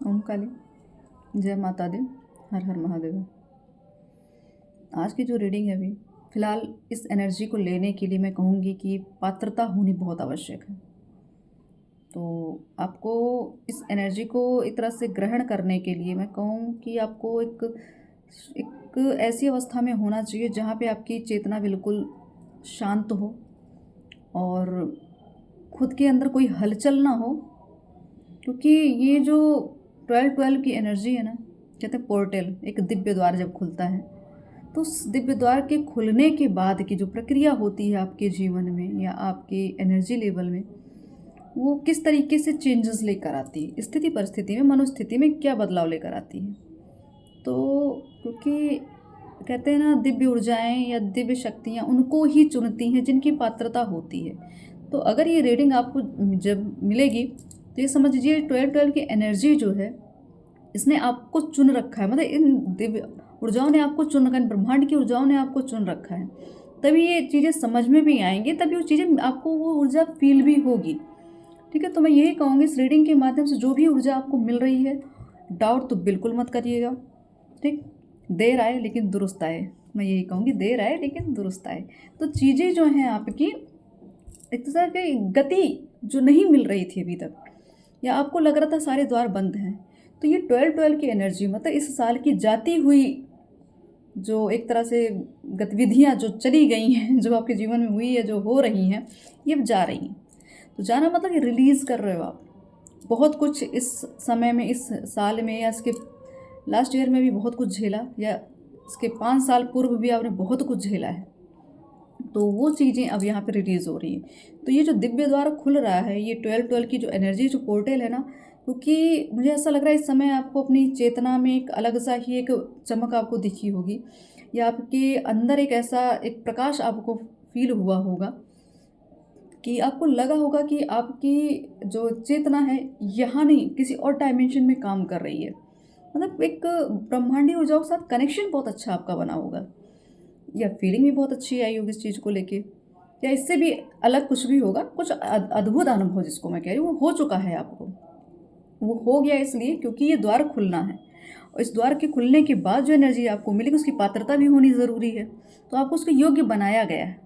ओम काली, जय माता दी, हर हर महादेव। आज की जो रीडिंग है अभी फ़िलहाल इस एनर्जी को लेने के लिए मैं कहूँगी कि पात्रता होनी बहुत आवश्यक है। तो आपको इस एनर्जी को एक तरह से ग्रहण करने के लिए मैं कहूँ कि आपको एक ऐसी अवस्था में होना चाहिए जहाँ पे आपकी चेतना बिल्कुल शांत हो और खुद के अंदर कोई हलचल ना हो, क्योंकि ये जो 12-12 की एनर्जी है ना, कहते हैं पोर्टल, एक दिव्य द्वार जब खुलता है तो उस दिव्य द्वार के खुलने के बाद की जो प्रक्रिया होती है आपके जीवन में या आपके एनर्जी लेवल में, वो किस तरीके से चेंजेस लेकर आती है, स्थिति परिस्थिति में, मनोस्थिति में क्या बदलाव लेकर आती है। तो क्योंकि कहते हैं ना, दिव्य ऊर्जाएं या दिव्य शक्तियाँ उनको ही चुनती हैं जिनकी पात्रता होती है। तो अगर ये रीडिंग आपको जब मिलेगी तो ये समझ लीजिए 12-12 की एनर्जी जो है इसने आपको चुन रखा है, मतलब इन दिव्य ऊर्जाओं ने आपको चुन रखा है, ब्रह्मांड की ऊर्जाओं ने आपको चुन रखा है। तभी ये चीज़ें समझ में भी आएंगी, तभी वो चीज़ें आपको वो ऊर्जा फील भी होगी। ठीक है, तो मैं यही कहूँगी इस रीडिंग के माध्यम से जो भी ऊर्जा आपको मिल रही है, डाउट तो बिल्कुल मत करिएगा। ठीक, देर आए लेकिन दुरुस्त आए, मैं यही कहूँगी, देर आए लेकिन दुरुस्त आए। तो चीज़ें जो हैं आपकी एक तरह की गति जो नहीं मिल रही थी अभी तक, या आपको लग रहा था सारे द्वार बंद हैं, तो ये 12-12 की एनर्जी मतलब इस साल की जाती हुई जो एक तरह से गतिविधियाँ जो चली गई हैं, जो आपके जीवन में हुई है, जो हो रही हैं, ये अब जा रही हैं। तो जाना मतलब ये रिलीज़ कर रहे हो आप बहुत कुछ इस समय में, इस साल में, या इसके लास्ट ईयर में भी बहुत कुछ झेला, या इसके 5 साल पूर्व भी आपने बहुत कुछ झेला है। तो वो चीज़ें अब यहाँ पे रिलीज़ हो रही हैं। तो ये जो दिव्य द्वार खुल रहा है, ये 12-12 की जो एनर्जी, जो पोर्टल है ना, क्योंकि मुझे ऐसा लग रहा है इस समय आपको अपनी चेतना में एक अलग सा ही एक चमक आपको दिखी होगी, या आपके अंदर एक ऐसा एक प्रकाश आपको फील हुआ होगा कि आपको लगा होगा कि आपकी जो चेतना है यहाँ नहीं, किसी और डायमेंशन में काम कर रही है। मतलब एक ब्रह्मांडी ऊर्जाओं के साथ कनेक्शन बहुत अच्छा आपका बना होगा, या फीलिंग भी बहुत अच्छी आई होगी इस चीज़ को लेके, या इससे भी अलग कुछ भी होगा, कुछ अद्भुत अनुभव जिसको मैं कह रही हूँ वो हो चुका है आपको। वो हो गया इसलिए क्योंकि ये द्वार खुलना है, और इस द्वार के खुलने के बाद जो एनर्जी आपको मिलेगी उसकी पात्रता भी होनी ज़रूरी है। तो आपको उसको योग्य बनाया गया है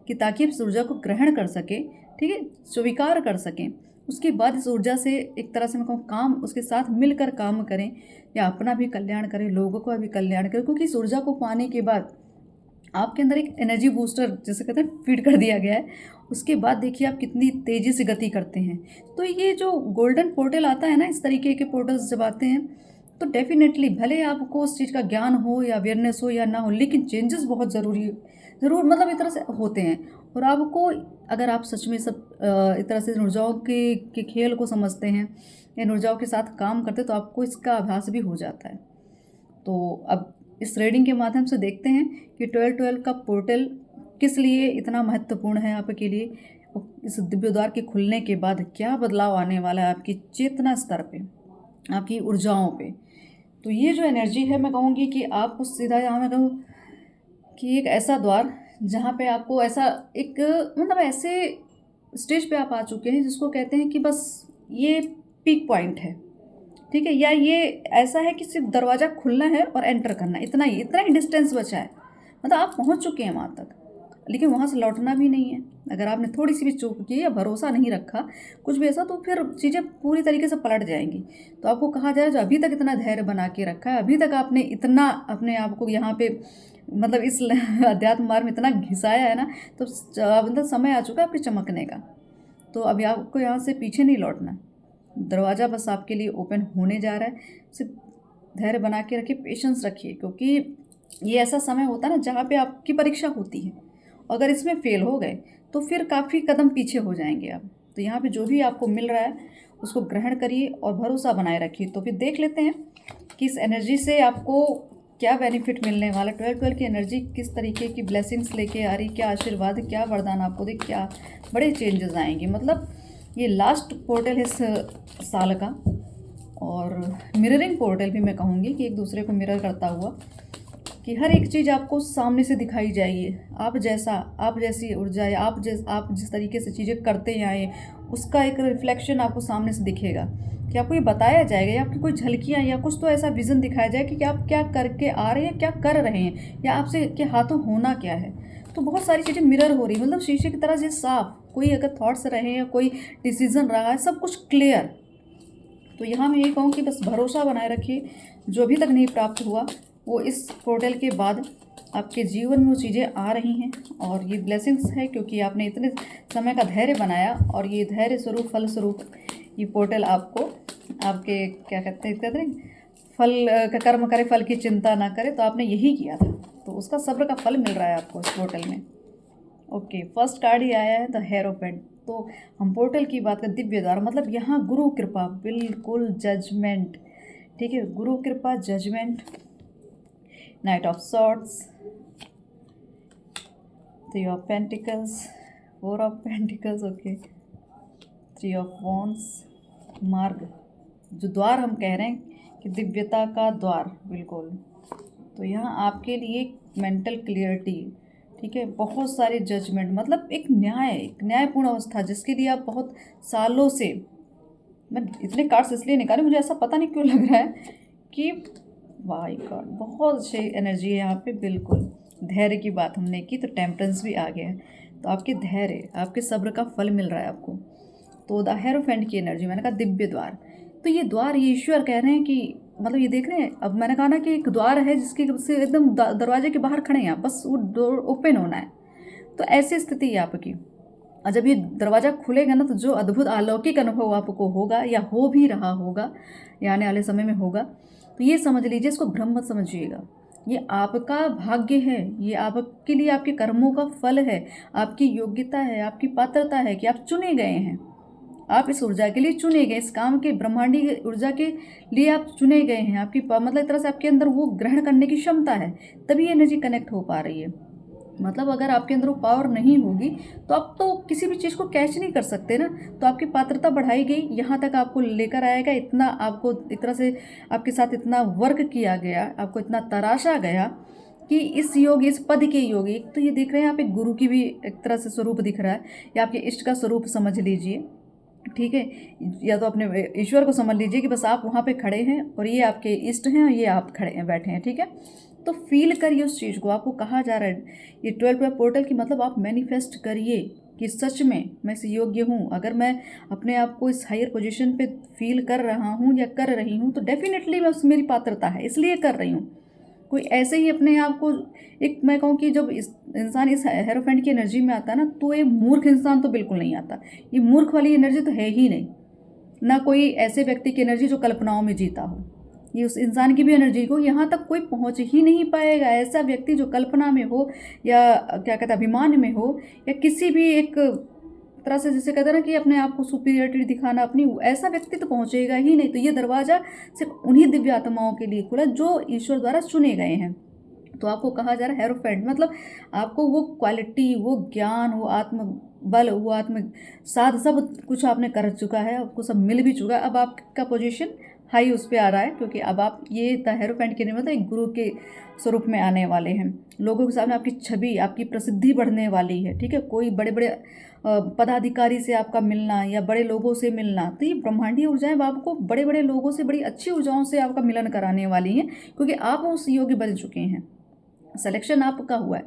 कि ताकि आप इस ऊर्जा को ग्रहण कर सकें, ठीक है, स्वीकार कर सकें। उसके बाद इस ऊर्जा से एक तरह से मैं कहूँ काम, उसके साथ मिलकर काम करें, या अपना भी कल्याण करें, लोगों का भी कल्याण करें, क्योंकि इस ऊर्जा को पाने के बाद आपके अंदर एक एनर्जी बूस्टर जैसे कहते हैं फीड कर दिया गया है। उसके बाद देखिए आप कितनी तेज़ी से गति करते हैं। तो ये जो गोल्डन पोर्टल आता है ना, इस तरीके के पोर्टल्स जब आते हैं तो डेफिनेटली भले आपको उस चीज़ का ज्ञान हो या अवेयरनेस हो या ना हो, लेकिन चेंजेस बहुत ज़रूर मतलब एक तरह से होते हैं। और आपको, अगर आप सच में सब एक तरह से ऊर्जाओं के खेल को समझते हैं, इन ऊर्जाओं के साथ काम करते हैं, तो आपको इसका आभास भी हो जाता है। तो अब इस रीडिंग के माध्यम से देखते हैं कि 12-12 का पोर्टल किस लिए इतना महत्वपूर्ण है आपके लिए, इस दिव्य द्वार के खुलने के बाद क्या बदलाव आने वाला है आपकी चेतना स्तर पे, आपकी ऊर्जाओं पे। तो ये जो एनर्जी है, मैं कहूँगी कि आपको सीधा यहाँ मैं कहूँ कि एक ऐसा द्वार जहाँ पे आपको ऐसा एक मतलब ऐसे स्टेज पे आप आ चुके हैं जिसको कहते हैं कि बस ये पीक पॉइंट है, ठीक है, या ये ऐसा है कि सिर्फ दरवाज़ा खुलना है और एंटर करना, इतना ही डिस्टेंस बचा है। मतलब आप पहुंच चुके हैं वहाँ तक, लेकिन वहाँ से लौटना भी नहीं है। अगर आपने थोड़ी सी भी चूक की या भरोसा नहीं रखा, कुछ भी ऐसा, तो फिर चीज़ें पूरी तरीके से पलट जाएंगी। तो आपको कहा जाए जो अभी तक इतना धैर्य बना के रखा है, अभी तक आपने इतना अपने आप को यहाँ पे मतलब इस अध्यात्म मार्ग में इतना घिसाया है ना, तो मतलब समय आ चुका है आपके चमकने का। तो अभी आपको यहाँ से पीछे नहीं लौटना, दरवाज़ा बस आपके लिए ओपन होने जा रहा है। सिर्फ धैर्य बना के रखिए, पेशेंस रखिए, क्योंकि ये ऐसा समय होता है ना जहाँ पे आपकी परीक्षा होती है। अगर इसमें फेल हो गए तो फिर काफ़ी कदम पीछे हो जाएंगे आप। तो यहाँ पे जो भी आपको मिल रहा है उसको ग्रहण करिए और भरोसा बनाए रखिए। तो फिर देख लेते हैं कि इस एनर्जी से आपको क्या बेनिफिट मिलने वाला, 12-12 की एनर्जी किस तरीके की ब्लेसिंग्स लेके आ रही, क्या आशीर्वाद, क्या वरदान आपको दे, क्या बड़े चेंजेस आएंगे। मतलब ये लास्ट पोर्टल है इस साल का, और मिररिंग पोर्टल भी मैं कहूँगी कि एक दूसरे को मिरर करता हुआ, कि हर एक चीज़ आपको सामने से दिखाई जाइए। आप जैसी ऊर्जा, या आप जिस तरीके से चीज़ें करते आए उसका एक रिफ्लेक्शन आपको सामने से दिखेगा कि आपको ये बताया जाएगा या आपकी कोई झलकियाँ या कुछ तो ऐसा विज़न दिखाया जाए कि आप क्या करके आ रहे हैं, क्या कर रहे हैं, या आपसे के हाथों होना क्या है। तो बहुत सारी चीज़ें मिरर हो रही, मतलब शीशे की तरह से साफ, कोई अगर थॉट्स रहे हैं या कोई डिसीजन रहा है, सब कुछ क्लियर। तो यहाँ मैं ये कहूँ कि बस भरोसा बनाए रखिए, जो अभी तक नहीं प्राप्त हुआ वो इस पोर्टल के बाद आपके जीवन में वो चीज़ें आ रही हैं, और ये ब्लेसिंग्स है क्योंकि आपने इतने समय का धैर्य बनाया, और ये धैर्य स्वरूप फल स्वरूप ये पोर्टल आपको आपके क्या कहते हैं फल का कर्म करे, फल की चिंता ना करे, तो आपने यही किया था, तो उसका सब्र का फल मिल रहा है आपको इस पोर्टल में। ओके, फर्स्ट कार्ड ही आया है द हेरोपेंट। तो हम पोर्टल की बात करें, दिव्य द्वार, मतलब यहाँ गुरु कृपा, बिल्कुल जजमेंट, ठीक है, गुरु कृपा, judgement, knight of swords, three of pentacles, four of pentacles, okay, three of wands, मार्ग, जो द्वार हम कह रहे हैं कि दिव्यता का द्वार, बिल्कुल। तो यहाँ आपके लिए मेंटल क्लियरिटी, ठीक है, बहुत सारे जजमेंट, मतलब एक न्यायपूर्ण अवस्था जिसके लिए आप बहुत सालों से, मैं इतने कार्ड्स इसलिए निकाले, मुझे ऐसा पता नहीं क्यों लग रहा है कि वाई गॉड, बहुत अच्छी एनर्जी है यहाँ पे, बिल्कुल। धैर्य की बात हमने की तो टेम्परेंस भी आ गया है, तो आपके धैर्य, आपके सब्र का फल मिल रहा है आपको। तो द हेरोफेंट की एनर्जी, मैंने कहा दिव्य द्वार, तो ये द्वार, ये ईश्वर कह रहे हैं कि मतलब ये देख रहे हैं, अब मैंने कहा ना कि एक द्वार है जिसकी से एकदम दरवाजे के बाहर खड़े हैं आप, बस वो डोर ओपन होना है, तो ऐसी स्थिति है आपकी। और जब ये दरवाज़ा खुलेगा ना, तो जो अद्भुत अलौकिक अनुभव आपको होगा या हो भी रहा होगा या आने वाले समय में होगा, तो ये समझ लीजिए, इसको भ्रम मत समझिएगा, ये आपका भाग्य है, ये आपके लिए आपके कर्मों का फल है, आपकी योग्यता है, आपकी पात्रता है कि आप चुने गए हैं, आप इस ऊर्जा के लिए चुने गए, इस काम के ब्रह्मांडी ऊर्जा के लिए आप चुने गए हैं, आपकी मतलब एक तरह से आपके अंदर वो ग्रहण करने की क्षमता है, तभी एनर्जी कनेक्ट हो पा रही है। मतलब अगर आपके अंदर वो पावर नहीं होगी तो आप तो किसी भी चीज़ को कैच नहीं कर सकते ना, तो आपकी पात्रता बढ़ाई गई, यहाँ तक आपको लेकर आएगा, इतना आपको एक तरह से आपके साथ इतना वर्क किया गया, आपको इतना तराशा गया कि इस योग, इस पद के योग, एक तो ये दिख रहे हैं, आप एक गुरु की भी एक तरह से स्वरूप दिख रहा है, या आपके इष्ट का स्वरूप समझ लीजिए, ठीक है, या तो अपने ईश्वर को समझ लीजिए कि बस आप वहाँ पे खड़े हैं और ये आपके इष्ट हैं और ये आप खड़े हैं, बैठे हैं, ठीक है। तो फील करिए उस चीज़ को, आपको कहा जा रहा है ये 12 पोर्टल की, मतलब आप मैनिफेस्ट करिए कि सच में मैं इस योग्य हूँ, अगर मैं अपने आप को इस हायर पोजीशन पे फील कर रहा हूँ या कर रही हूँ, तो डेफिनेटली मैं उस मेरी पात्रता है, इसलिए कर रही हूँ। कोई ऐसे ही अपने आप को, एक मैं कहूँ कि जब इस इंसान इस हेरोफेंट की एनर्जी में आता है ना, तो ये मूर्ख इंसान तो बिल्कुल नहीं आता, ये मूर्ख वाली एनर्जी तो है ही नहीं, ना कोई ऐसे व्यक्ति की एनर्जी जो कल्पनाओं में जीता हो, ये उस इंसान की भी एनर्जी को यहाँ तक कोई पहुँच ही नहीं पाएगा। ऐसा व्यक्ति जो कल्पना में हो या क्या कहते हैं अभिमान में हो, या किसी भी एक तरह से जैसे कहते हैं ना कि अपने आप को सुपीरियरिटी दिखाना अपनी, ऐसा व्यक्ति तो पहुँचेगा ही नहीं। तो ये दरवाज़ा सिर्फ उन्हीं दिव्य आत्माओं के लिए खुला जो ईश्वर द्वारा चुने गए हैं। तो आपको कहा जा रहा है हेरोफेंट, मतलब आपको वो क्वालिटी, वो ज्ञान, वो आत्म बल, वो आत्म साध, सब कुछ आपने कर चुका है, आपको सब मिल भी चुका है। अब आपका पोजीशन हाई उस पर आ रहा है, क्योंकि अब आप ये द हेरोफेंट के मतलब एक गुरु के स्वरूप में आने वाले हैं। लोगों के सामने आपकी छवि, आपकी प्रसिद्धि बढ़ने वाली है, ठीक है। कोई बड़े बड़े पदाधिकारी से आपका मिलना या बड़े लोगों से मिलना, तो ये ब्रह्मांडीय ऊर्जाएं आपको बड़े बड़े लोगों से, बड़ी अच्छी ऊर्जाओं से आपका मिलन कराने वाली हैं, क्योंकि आप उस योग्य बन चुके हैं, सिलेक्शन आपका हुआ है,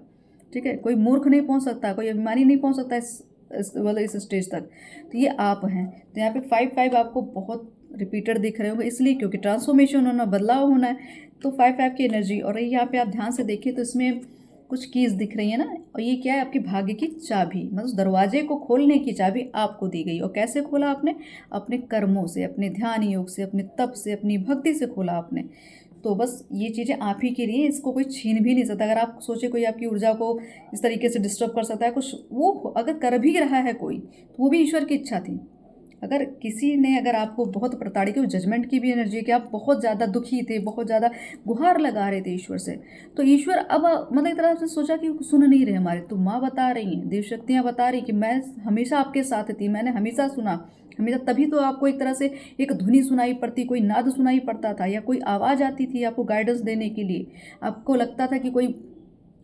ठीक है। कोई मूर्ख नहीं पहुंच सकता, कोई अभिमानी नहीं पहुंच सकता इस स्टेज तक, तो ये आप हैं। तो यहाँ पे 5-5 आपको बहुत रिपीटेड दिख रहे होंगे, इसलिए क्योंकि ट्रांसफॉर्मेशन होना, बदलाव होना है, तो 5-5 की एनर्जी। और यहाँ पे आप ध्यान से देखिए तो इसमें कुछ कीज़ दिख रही है ना, और ये क्या है, आपके भाग्य की चाबी, मतलब दरवाजे को खोलने की चाबी आपको दी गई। और कैसे खोला आपने? अपने कर्मों से, अपने ध्यान योग से, अपने तप से, अपनी भक्ति से खोला आपने। तो बस ये चीज़ें आप ही के लिए, इसको कोई छीन भी नहीं सकता। अगर आप सोचे कोई आपकी ऊर्जा को इस तरीके से डिस्टर्ब कर सकता है कुछ, वो अगर कर भी रहा है कोई, तो वो भी ईश्वर की इच्छा थी। अगर किसी ने, अगर आपको बहुत प्रताड़ित की, जजमेंट की भी एनर्जी, कि आप बहुत ज़्यादा दुखी थे, बहुत ज़्यादा गुहार लगा रहे थे ईश्वर से, तो ईश्वर अब मतलब एक तरह से सोचा कि सुन नहीं रहे हमारे, तो माँ बता रही हैं, देव शक्तियाँ बता रही कि मैं हमेशा आपके साथ थी, मैंने हमेशा सुना, हमेशा। तभी तो आपको एक तरह से एक ध्वनि सुनाई पड़ती, कोई नाद सुनाई पड़ता था, या कोई आवाज़ आती थी आपको गाइडेंस देने के लिए। आपको लगता था कि कोई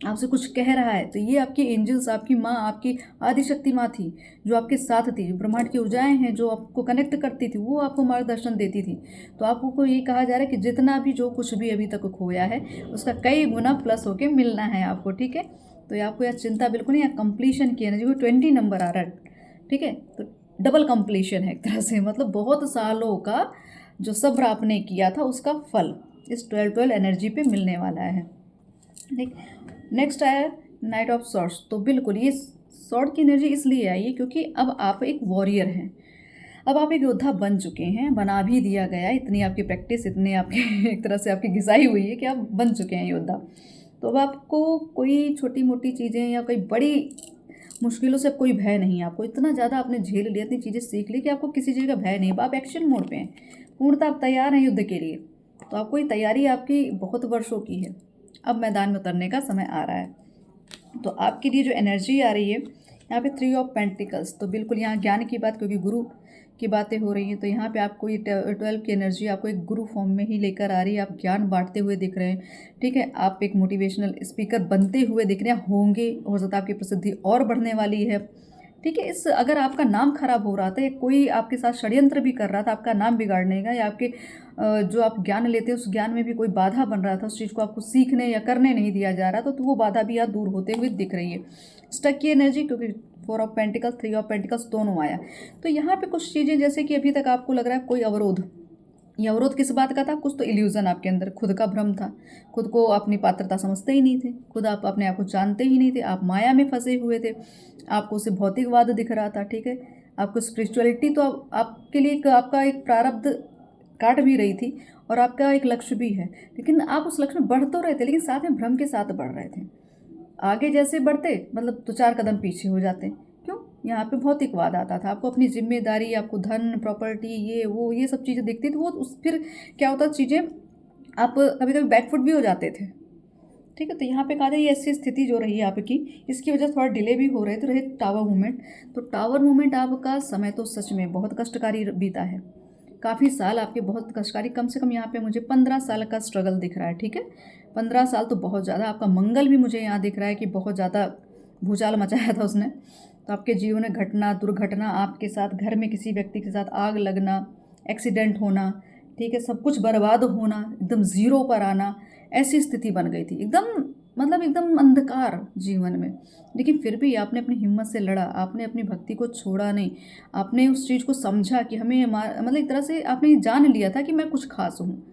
आपसे कुछ कह रहा है, तो ये आपकी एंजल्स, आपकी माँ, आपकी आदिशक्ति माँ थी जो आपके साथ थी। ब्रह्मांड की ऊर्जाएं हैं जो आपको कनेक्ट करती थी, वो आपको मार्गदर्शन देती थी। तो आपको ये कहा जा रहा है कि जितना भी जो कुछ भी अभी तक खोया है उसका कई गुना प्लस होके मिलना है आपको, ठीक है। तो ये आपको यह चिंता बिल्कुल नहीं है। कंप्लीशन की एनर्जी को 20 नंबर आ रहा है, ठीक है। तो डबल कंप्लीशन है एक तरह से, मतलब बहुत सालों का जो सब्र आपने किया था उसका फल इस 12-12 एनर्जी पे मिलने वाला है, ठीक। नेक्स्ट आया नाइट ऑफ सॉर्ड्स। तो बिल्कुल ये सॉर्ड की एनर्जी इसलिए आई है क्योंकि अब आप एक वॉरियर हैं, अब आप एक योद्धा बन चुके हैं, बना भी दिया गया, इतनी आपकी प्रैक्टिस, इतनी आपकी एक तरह से आपकी घिसाई हुई है कि आप बन चुके हैं योद्धा। तो अब आपको कोई छोटी मोटी चीज़ें या कोई बड़ी मुश्किलों से कोई भय नहीं है। आपको इतना ज़्यादा आपने झेल लिया, इतनी चीज़ें सीख ली कि आपको किसी चीज़ का भय नहीं। आप एक्शन मोड पे हैं, पूर्णतः आप तैयार हैं युद्ध के लिए। तो आपको ये तैयारी आपकी बहुत वर्षों की है, अब मैदान में उतरने का समय आ रहा है। तो आपके लिए जो एनर्जी आ रही है यहाँ पे 3 ऑफ पेंटिकल्स, तो बिल्कुल यहाँ ज्ञान की बात, क्योंकि गुरु की बातें हो रही हैं, तो यहाँ पे आपको ये 12 की एनर्जी आपको एक गुरु फॉर्म में ही लेकर आ रही है। आप ज्ञान बांटते हुए दिख रहे हैं, ठीक है। आप एक मोटिवेशनल स्पीकर बनते हुए दिख रहे होंगे, हो सकता है आपकी प्रसिद्धि और बढ़ने वाली है, ठीक है। इस अगर आपका नाम खराब हो रहा था या कोई आपके साथ षड्यंत्र भी कर रहा था आपका नाम बिगाड़ने का, या आपके जो आप ज्ञान लेते हैं उस ज्ञान में भी कोई बाधा बन रहा था, उस चीज़ को आपको सीखने या करने नहीं दिया जा रहा था, तो वो बाधा भी यहाँ दूर होते हुए दिख रही है। स्टक की एनर्जी, क्योंकि 4 ऑफ पेंटिकल्स 3 ऑफ पेंटिकल्स दोनों आया। तो यहाँ पे कुछ चीज़ें जैसे कि अभी तक आपको लग रहा है कोई अवरोध, ये अवरोध किस बात का था? कुछ तो इल्यूज़न आपके अंदर, खुद का भ्रम था, खुद को अपनी पात्रता समझते ही नहीं थे, खुद आप अपने आप को जानते ही नहीं थे, आप माया में फंसे हुए थे, आपको उसे भौतिकवाद दिख रहा था, ठीक है। आपको स्पिरिचुअलिटी तो आपके लिए एक आपका एक प्रारब्ध काट भी रही थी और आपका एक लक्ष्य भी है, लेकिन आप उस लक्ष्य में बढ़ तो रहे थे, लेकिन साथ में भ्रम के साथ बढ़ रहे थे। आगे जैसे बढ़ते मतलब तो 4 कदम पीछे हो जाते। क्यों? यहाँ पे भौतिकवाद आता था, आपको अपनी जिम्मेदारी, आपको धन, प्रॉपर्टी, ये वो ये सब चीज़ें दिखती थी, वो उस फिर क्या होता चीज़ें आप कभी कभी बैकफुट भी हो जाते थे, ठीक है। तो यहाँ पे कहा जाए ये ऐसी स्थिति जो रही आपकी, इसकी वजह से थोड़ा डिले भी हो रहे थे। रहे टावर मूवमेंट, तो टावर मूवमेंट आपका समय तो सच में बहुत कष्टकारी बीता है, काफ़ी साल आपके बहुत कष्टकारी, कम से कम यहाँ पे मुझे 15 साल का स्ट्रगल दिख रहा है, ठीक है। 15 साल तो बहुत ज़्यादा। आपका मंगल भी मुझे यहाँ दिख रहा है कि बहुत ज़्यादा भूचाल मचाया था उसने। तो आपके जीवन में घटना, दुर्घटना, आपके साथ घर में किसी व्यक्ति के साथ आग लगना, एक्सीडेंट होना, ठीक है, सब कुछ बर्बाद होना, एकदम ज़ीरो पर आना, ऐसी स्थिति बन गई थी एकदम, मतलब एकदम अंधकार जीवन में। लेकिन फिर भी आपने अपनी हिम्मत से लड़ा, आपने अपनी भक्ति को छोड़ा नहीं, आपने उस चीज़ को समझा कि हमें मतलब एक तरह से आपने जान लिया था कि मैं कुछ खास हूँ,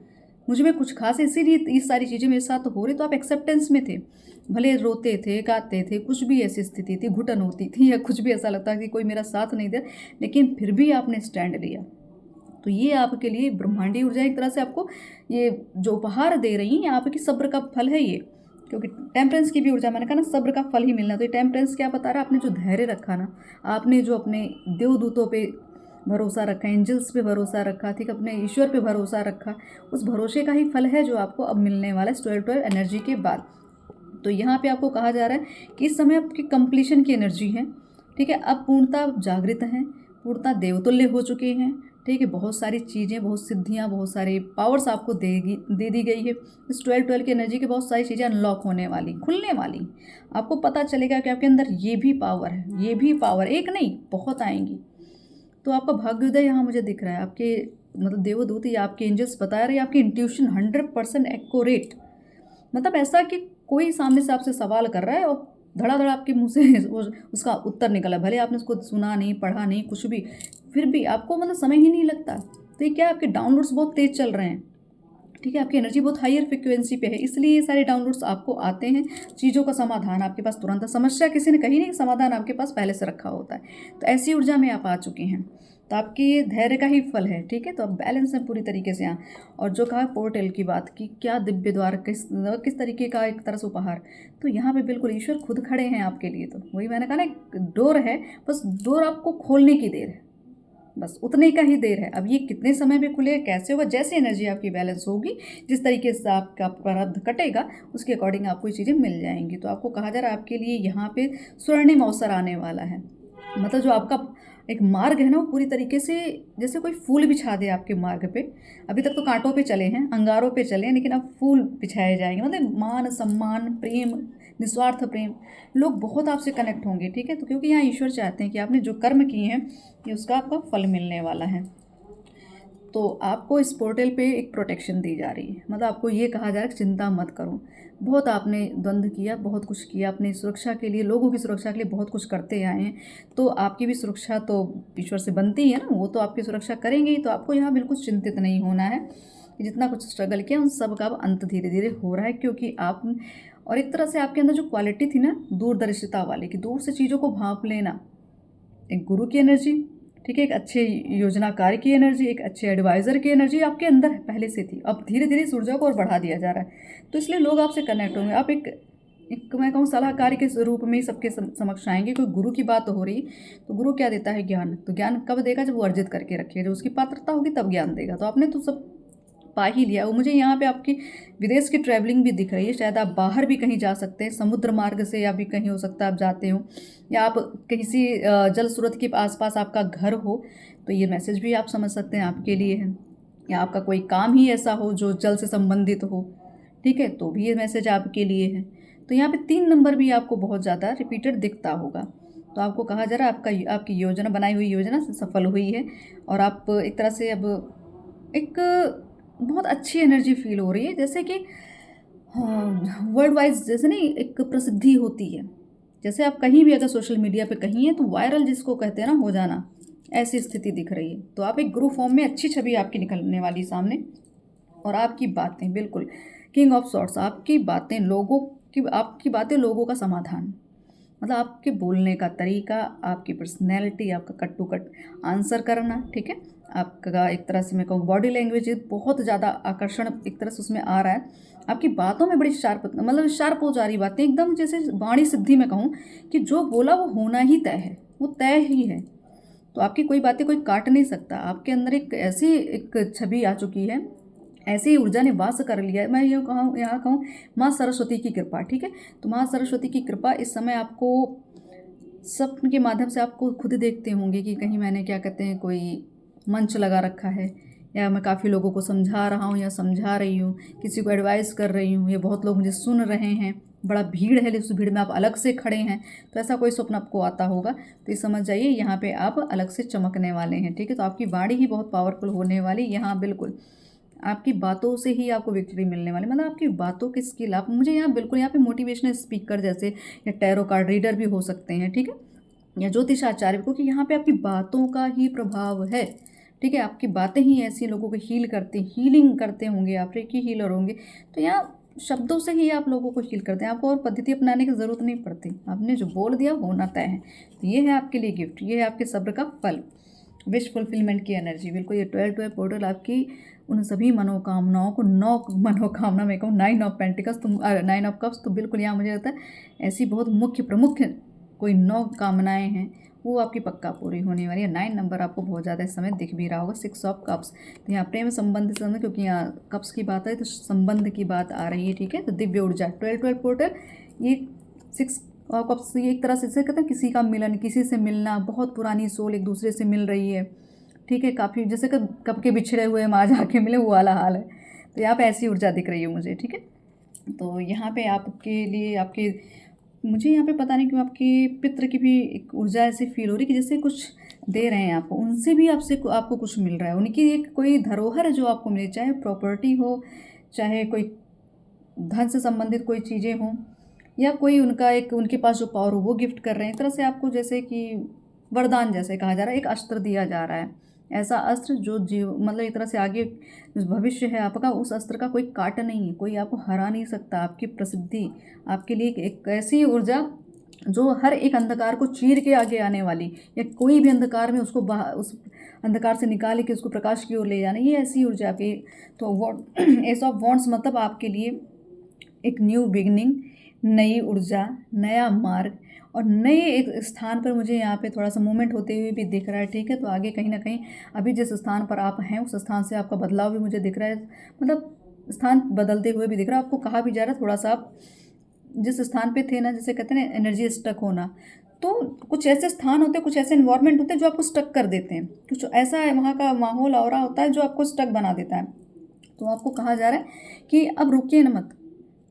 मुझ में कुछ खास है, इसीलिए ये सारी चीज़ें मेरे साथ हो रही। तो आप एक्सेप्टेंस में थे, भले रोते थे, गाते थे, कुछ भी ऐसी स्थिति थी, घुटन होती थी या कुछ भी ऐसा लगता कि कोई मेरा साथ नहीं दे, लेकिन फिर भी आपने स्टैंड लिया। तो ये आपके लिए ब्रह्मांडी ऊर्जा एक तरह से आपको ये जो उपहार दे रही हैं, आपकी सब्र का फल है ये। क्योंकि टेम्परेंस की भी ऊर्जा, मैंने कहा ना सब्र का फल ही मिलना। तो ये टेम्परेंस क्या बता रहा है? आपने जो धैर्य रखा ना, आपने जो अपने देवदूतों पे भरोसा रखा, एंजल्स पे भरोसा रखा, ठीक, अपने ईश्वर पे भरोसा रखा, उस भरोसे का ही फल है जो आपको अब मिलने वाला है 12-12 एनर्जी के बाद। तो यहाँ पे आपको कहा जा रहा है कि इस समय आपकी कंप्लीशन की एनर्जी है, ठीक है। अब पूर्णतः जागृत हैं, पूर्णतः देवतुल्य हो चुके हैं, ठीक है। बहुत सारी चीज़ें, बहुत सिद्धियाँ, बहुत सारे पावर्स आपको दे दी गई है। इस 12-12 की एनर्जी की बहुत सारी चीज़ें अनलॉक होने वाली, खुलने वाली। आपको पता चलेगा कि आपके अंदर ये भी पावर है, ये भी पावर, एक नहीं बहुत आएंगी। तो आपका भाग्योदय यहाँ मुझे दिख रहा है। आपके मतलब देवदूत या आपके एंजल्स बता रहे हैं, आपकी इंट्यूशन 100% एक्यूरेट, मतलब ऐसा कि कोई सामने से आपसे सवाल कर रहा है और धड़ाधड़ आपके मुंह से उसका उत्तर निकला, भले आपने उसको सुना नहीं, पढ़ा नहीं, कुछ भी, फिर भी आपको मतलब समय ही नहीं लगता। तो ये क्या, आपके डाउनलोड्स बहुत तेज चल रहे हैं, ठीक है। आपकी एनर्जी बहुत हायर फ्रिक्वेंसी पे है, इसलिए ये सारे डाउनलोड्स आपको आते हैं। चीज़ों का समाधान आपके पास तुरंत, समस्या किसी ने कही नहीं, समाधान आपके पास पहले से रखा होता है। तो ऐसी ऊर्जा में आप आ चुके हैं, तो आपकी ये धैर्य का ही फल है, ठीक है। तो आप बैलेंस हैं पूरी तरीके से यहाँ। और जो कहा पोर्टल की बात की, क्या दिव्य द्वार, किस तरीके का एक तरह से उपहार, तो यहाँ पे बिल्कुल ईश्वर खुद खड़े हैं आपके लिए। तो वही मैंने कहा ना, एक डोर है, बस डोर आपको खोलने की देर है, बस उतने का ही देर है। अब ये कितने समय में खुले, कैसे होगा, जैसे एनर्जी आपकी बैलेंस होगी, जिस तरीके से आपका प्रारब्ध कटेगा, उसके अकॉर्डिंग आपको ये चीज़ें मिल जाएंगी। तो आपको कहा जा रहा है आपके लिए यहाँ पे स्वर्णिम अवसर आने वाला है। मतलब जो आपका एक मार्ग है ना, वो पूरी तरीके से जैसे कोई फूल बिछा दे आपके मार्ग पे। अभी तक तो कांटों पे चले हैं, अंगारों पे चले हैं, लेकिन अब फूल बिछाए जाएंगे, मतलब मान सम्मान, प्रेम, निस्वार्थ प्रेम, लोग बहुत आपसे कनेक्ट होंगे, ठीक है। तो क्योंकि यहाँ ईश्वर चाहते हैं कि आपने जो कर्म किए हैं ये उसका आपका फल मिलने वाला है। तो आपको इस पोर्टल पे एक प्रोटेक्शन दी जा रही है, मतलब आपको ये कहा जा रहा है कि चिंता मत करो। बहुत आपने द्वंद्व किया, बहुत कुछ किया अपनी सुरक्षा के लिए, लोगों की सुरक्षा के लिए बहुत कुछ करते आए हैं, तो आपकी भी सुरक्षा तो ईश्वर से बनती है ना, वो तो आपकी सुरक्षा करेंगे ही। तो आपको यहाँ बिल्कुल चिंतित नहीं होना है। जितना कुछ स्ट्रगल किया उन सब का अब अंत धीरे धीरे हो रहा है, क्योंकि आप और एक तरह से आपके अंदर जो क्वालिटी थी ना दूरदर्शिता वाली, कि दूर से चीज़ों को भांप लेना, एक गुरु की एनर्जी, ठीक है, एक अच्छे योजनाकार की एनर्जी, एक अच्छे एडवाइज़र की एनर्जी आपके अंदर पहले से थी। अब धीरे धीरे इस ऊर्जा को और बढ़ा दिया जा रहा है, तो इसलिए लोग आपसे कनेक्ट होंगे। आप एक मैं कहूँ सलाहकार के रूप में ही सबके समक्ष आएंगे। कोई गुरु की बात हो रही, तो गुरु क्या देता है? ज्ञान। तो ज्ञान कब देगा? जब वो अर्जित करके रखे, जब उसकी पात्रता होगी तब ज्ञान देगा। तो आपने तो सब पा ही लिया। वो मुझे यहाँ पे आपकी विदेश की ट्रैवलिंग भी दिख रही है, शायद आप बाहर भी कहीं जा सकते हैं समुद्र मार्ग से, या भी कहीं हो सकता है आप जाते हो, या आप किसी जल स्रोत के आसपास आपका घर हो, तो ये मैसेज भी आप समझ सकते हैं आपके लिए है। या आपका कोई काम ही ऐसा हो जो जल से संबंधित हो, ठीक है, तो भी ये मैसेज आपके लिए है। तो यहाँ पे 3 नंबर भी आपको बहुत ज़्यादा रिपीटेड दिखता होगा। तो आपको कहा जा रहा है आपकी योजना, बनाई हुई योजना सफल हुई है, और आप एक तरह से अब एक बहुत अच्छी एनर्जी फील हो रही है, जैसे कि वर्ल्ड वाइज जैसे नहीं एक प्रसिद्धि होती है, जैसे आप कहीं भी अगर सोशल मीडिया पे कहीं हैं तो वायरल जिसको कहते हैं ना, हो जाना, ऐसी स्थिति दिख रही है। तो आप एक ग्रुप फॉर्म में अच्छी छवि आपकी निकलने वाली सामने, और आपकी बातें बिल्कुल किंग ऑफ सॉर्ट्स, आपकी बातें लोगों का समाधान, मतलब आपके बोलने का तरीका, आपकी पर्सनैलिटी, आपका कट टू कट आंसर करना, ठीक है, आपका एक तरह से मैं कहूँ बॉडी लैंग्वेज बहुत ज़्यादा आकर्षण एक तरह से उसमें आ रहा है। आपकी बातों में बड़ी शार्प हो जा रही बातें, एकदम जैसे वाणी सिद्धि में कहूँ कि जो बोला वो होना ही तय है, वो तय ही है। तो आपकी कोई बातें कोई काट नहीं सकता। आपके अंदर एक ऐसी एक छवि आ चुकी है, ऐसी ऊर्जा ने वास कर लिया है। मैं यहाँ कहूँ माँ सरस्वती की कृपा, ठीक है। तो माँ सरस्वती की कृपा इस समय आपको स्वप्न के माध्यम से आपको खुद देखते होंगे कि कहीं मैंने क्या कहते हैं कोई मंच लगा रखा है, या मैं काफ़ी लोगों को समझा रहा हूँ या समझा रही हूँ, किसी को एडवाइस कर रही हूँ, या बहुत लोग मुझे सुन रहे हैं, बड़ा भीड़ है, उस भीड़ में आप अलग से खड़े हैं। तो ऐसा कोई स्वप्न आपको आता होगा, तो ये समझ जाइए यहाँ पे आप अलग से चमकने वाले हैं, ठीक है। तो आपकी वाणी ही बहुत पावरफुल होने वाली, यहाँ बिल्कुल आपकी बातों से ही आपको विक्ट्री मिलने वाली, मतलब आपकी बातों की स्किल, आप मुझे यहाँ बिल्कुल यहाँ पे मोटिवेशनल स्पीकर जैसे या टैरो कार्ड रीडर भी हो सकते हैं, ठीक है, या ज्योतिषाचार्य, क्योंकि यहाँ पे आपकी बातों का ही प्रभाव है, ठीक है। आपकी बातें ही ऐसी लोगों को हीलिंग करते होंगे, आप रेकी हीलर होंगे। तो यहाँ शब्दों से ही आप लोगों को हील करते हैं, आपको और पद्धति अपनाने की ज़रूरत नहीं पड़ती, आपने जो बोल दिया होना तय है। तो ये है आपके लिए गिफ्ट, ये है आपके सब्र का फल, विश फुलफिलमेंट की एनर्जी। बिल्कुल ये 12 पोर्टल आपकी उन सभी मनोकामनाओं को, 9 मनोकामना में कहूँ 9 ऑफ पेंटिकल्स, 9 ऑफ कप्स, तो बिल्कुल यहाँ मुझे लगता है ऐसी बहुत मुख्य प्रमुख कोई 9 कामनाएं हैं वो आपकी पक्का पूरी होने वाली है। 9 नंबर आपको बहुत ज़्यादा इस समय दिख भी रहा होगा। 6 ऑफ कप्स, तो यहाँ प्रेम संबंध से, क्योंकि यहाँ कप्स की बात है तो संबंध की बात आ रही है, ठीक है। तो दिव्य ऊर्जा 12 पोर्टल, ये 6 ऑफ कप्स, ये एक तरह से कहते हैं किसी का मिलन, किसी से मिलना, बहुत पुरानी सोल एक दूसरे से मिल रही है, ठीक है, काफ़ी जैसे कब के बिछड़े हुए हम आज आके मिले, वो वाला हाल है। तो यहाँ पे ऐसी ऊर्जा दिख रही है मुझे, ठीक है। तो यहाँ पे आपके लिए मुझे यहाँ पे पता नहीं क्यों आपके पितृ की भी एक ऊर्जा ऐसी फील हो रही कि जैसे कुछ दे रहे हैं आपको, उनसे भी आपको कुछ मिल रहा है, उनकी एक कोई धरोहर है जो आपको मिले, चाहे प्रॉपर्टी हो, चाहे कोई धन से संबंधित कोई चीज़ें हों, या कोई उनके पास जो पावर हो वो गिफ्ट कर रहे हैं। एक तरह से आपको जैसे कि वरदान जैसे कहा जा रहा है, एक अस्त्र दिया जा रहा है, ऐसा अस्त्र जो मतलब एक तरह से आगे भविष्य है आपका, उस अस्त्र का कोई काट नहीं है, कोई आपको हरा नहीं सकता। आपकी प्रसिद्धि आपके लिए एक ऐसी ऊर्जा जो हर एक अंधकार को चीर के आगे आने वाली, या कोई भी अंधकार में उसको उस अंधकार से निकाल के उसको प्रकाश की ओर ले जाना, ये ऐसी ऊर्जा आपकी। तो एस ऑफ वॉन्ड्स मतलब आपके लिए एक न्यू बिगनिंग, नई ऊर्जा, नया मार्ग, और नए एक स्थान पर मुझे यहाँ पे थोड़ा सा मूवमेंट होते हुए भी दिख रहा है, ठीक है। तो आगे कहीं ना कहीं अभी जिस स्थान पर आप हैं उस स्थान से आपका बदलाव भी मुझे दिख रहा है, मतलब स्थान बदलते हुए भी दिख रहा है। आपको कहा भी जा रहा है थोड़ा सा आप जिस स्थान पे थे ना, जैसे कहते हैं ना एनर्जी स्टक होना, तो कुछ ऐसे स्थान होते हैं, कुछ ऐसे इन्वायरमेंट होते हैं जो आपको स्टक कर देते हैं, कुछ ऐसा है वहाँ का माहौल ऑरा होता है जो आपको स्टक बना देता है। तो आपको कहा जा रहा है कि अब रुकिए न मत,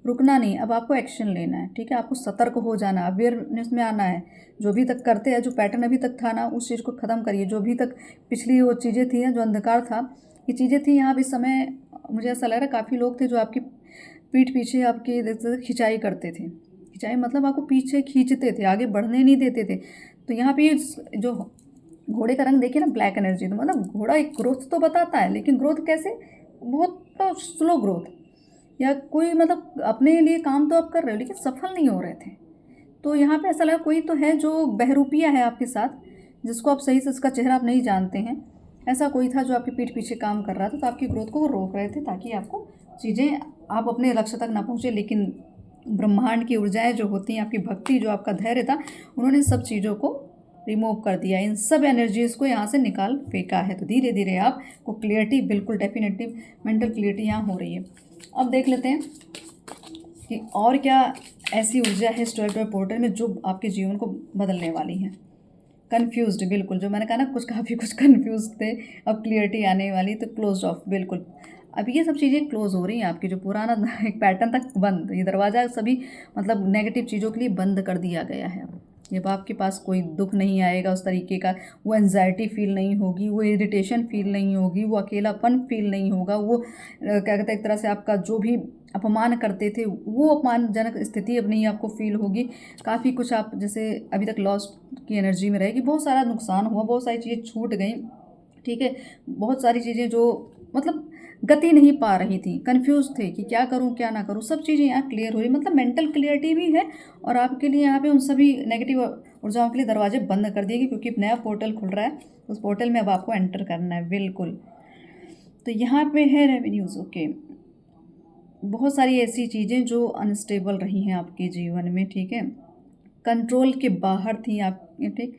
रुकना नहीं, अब आपको एक्शन लेना है, ठीक है। आपको सतर्क हो जाना, अवेयरनेस में आना है। जो भी तक करते हैं, जो पैटर्न अभी तक था ना, उस चीज़ को ख़त्म करिए। जो भी तक पिछली वो चीज़ें थी ना, जो अंधकार था, ये चीज़ें थी यहाँ पे। इस समय मुझे ऐसा लग रहा है काफ़ी लोग थे जो आपकी पीठ पीछे आपकी जैसे खिंचाई करते थे। खिंचाई मतलब आपको पीछे खींचते थे, आगे बढ़ने नहीं देते थे। तो यहाँ पे जो घोड़े का रंग देखिए ना, ब्लैक एनर्जी, तो मतलब घोड़ा एक ग्रोथ तो बताता है, लेकिन ग्रोथ कैसे, बहुत तो स्लो ग्रोथ, या कोई मतलब अपने लिए काम तो आप कर रहे हो लेकिन सफल नहीं हो रहे थे। तो यहाँ पे ऐसा लगा कोई तो है जो बहरूपिया है आपके साथ, जिसको आप सही से उसका चेहरा आप नहीं जानते हैं। ऐसा कोई था जो आपके पीठ पीछे काम कर रहा था, तो आपकी ग्रोथ को वो रोक रहे थे, ताकि आपको चीज़ें, आप अपने लक्ष्य तक ना पहुँचे। लेकिन ब्रह्मांड की ऊर्जाएं जो होती हैं, आपकी भक्ति, जो आपका धैर्य था, उन्होंने सब चीज़ों को रिमूव कर दिया, इन सब एनर्जीज़ को यहाँ से निकाल फेंका है। तो धीरे धीरे आपको क्लियरिटी, बिल्कुल डेफिनेटिव मेंटल क्लियरिटी यहाँ हो रही है। अब देख लेते हैं कि और क्या ऐसी ऊर्जा है इस 12 पोर्टल में जो आपके जीवन को बदलने वाली है। कन्फ्यूज्ड, बिल्कुल, जो मैंने कहा ना, कुछ काफ़ी कुछ कन्फ्यूज थे, अब क्लियरिटी आने वाली। तो क्लोज ऑफ, बिल्कुल, अब ये सब चीज़ें क्लोज हो रही हैं आपकी। जो पुराना एक पैटर्न तक बंद, ये दरवाज़ा सभी मतलब नेगेटिव चीज़ों के लिए बंद कर दिया गया है। अब आपके पास कोई दुख नहीं आएगा उस तरीके का, वो एनजाइटी फील नहीं होगी, वो इरिटेशन फील नहीं होगी, वो अकेलापन फील नहीं होगा, वो क्या कहते हैं, एक तरह से आपका जो भी अपमान करते थे, वो अपमानजनक स्थिति अब नहीं आपको फील होगी। काफ़ी कुछ आप जैसे अभी तक लॉस्ट की एनर्जी में रहेगी, बहुत सारा नुकसान हुआ, बहुत सारी चीज़ें छूट गई, ठीक है। बहुत सारी चीज़ें जो मतलब गति नहीं पा रही थी, कंफ्यूज थे कि क्या करूं क्या ना करूं, सब चीज़ें यहाँ क्लियर हो रही, मतलब मेंटल क्लियरिटी भी है। और आपके लिए यहाँ पे उन सभी नेगेटिव ऊर्जाओं के लिए दरवाजे बंद कर दिए गए, क्योंकि नया पोर्टल खुल रहा है, उस पोर्टल में अब आपको एंटर करना है, बिल्कुल। तो यहाँ पे है रेवेन्यूज, ओके। बहुत सारी ऐसी चीज़ें जो अनस्टेबल रही हैं आपके जीवन में, ठीक है, कंट्रोल के बाहर थी आप, ठीक।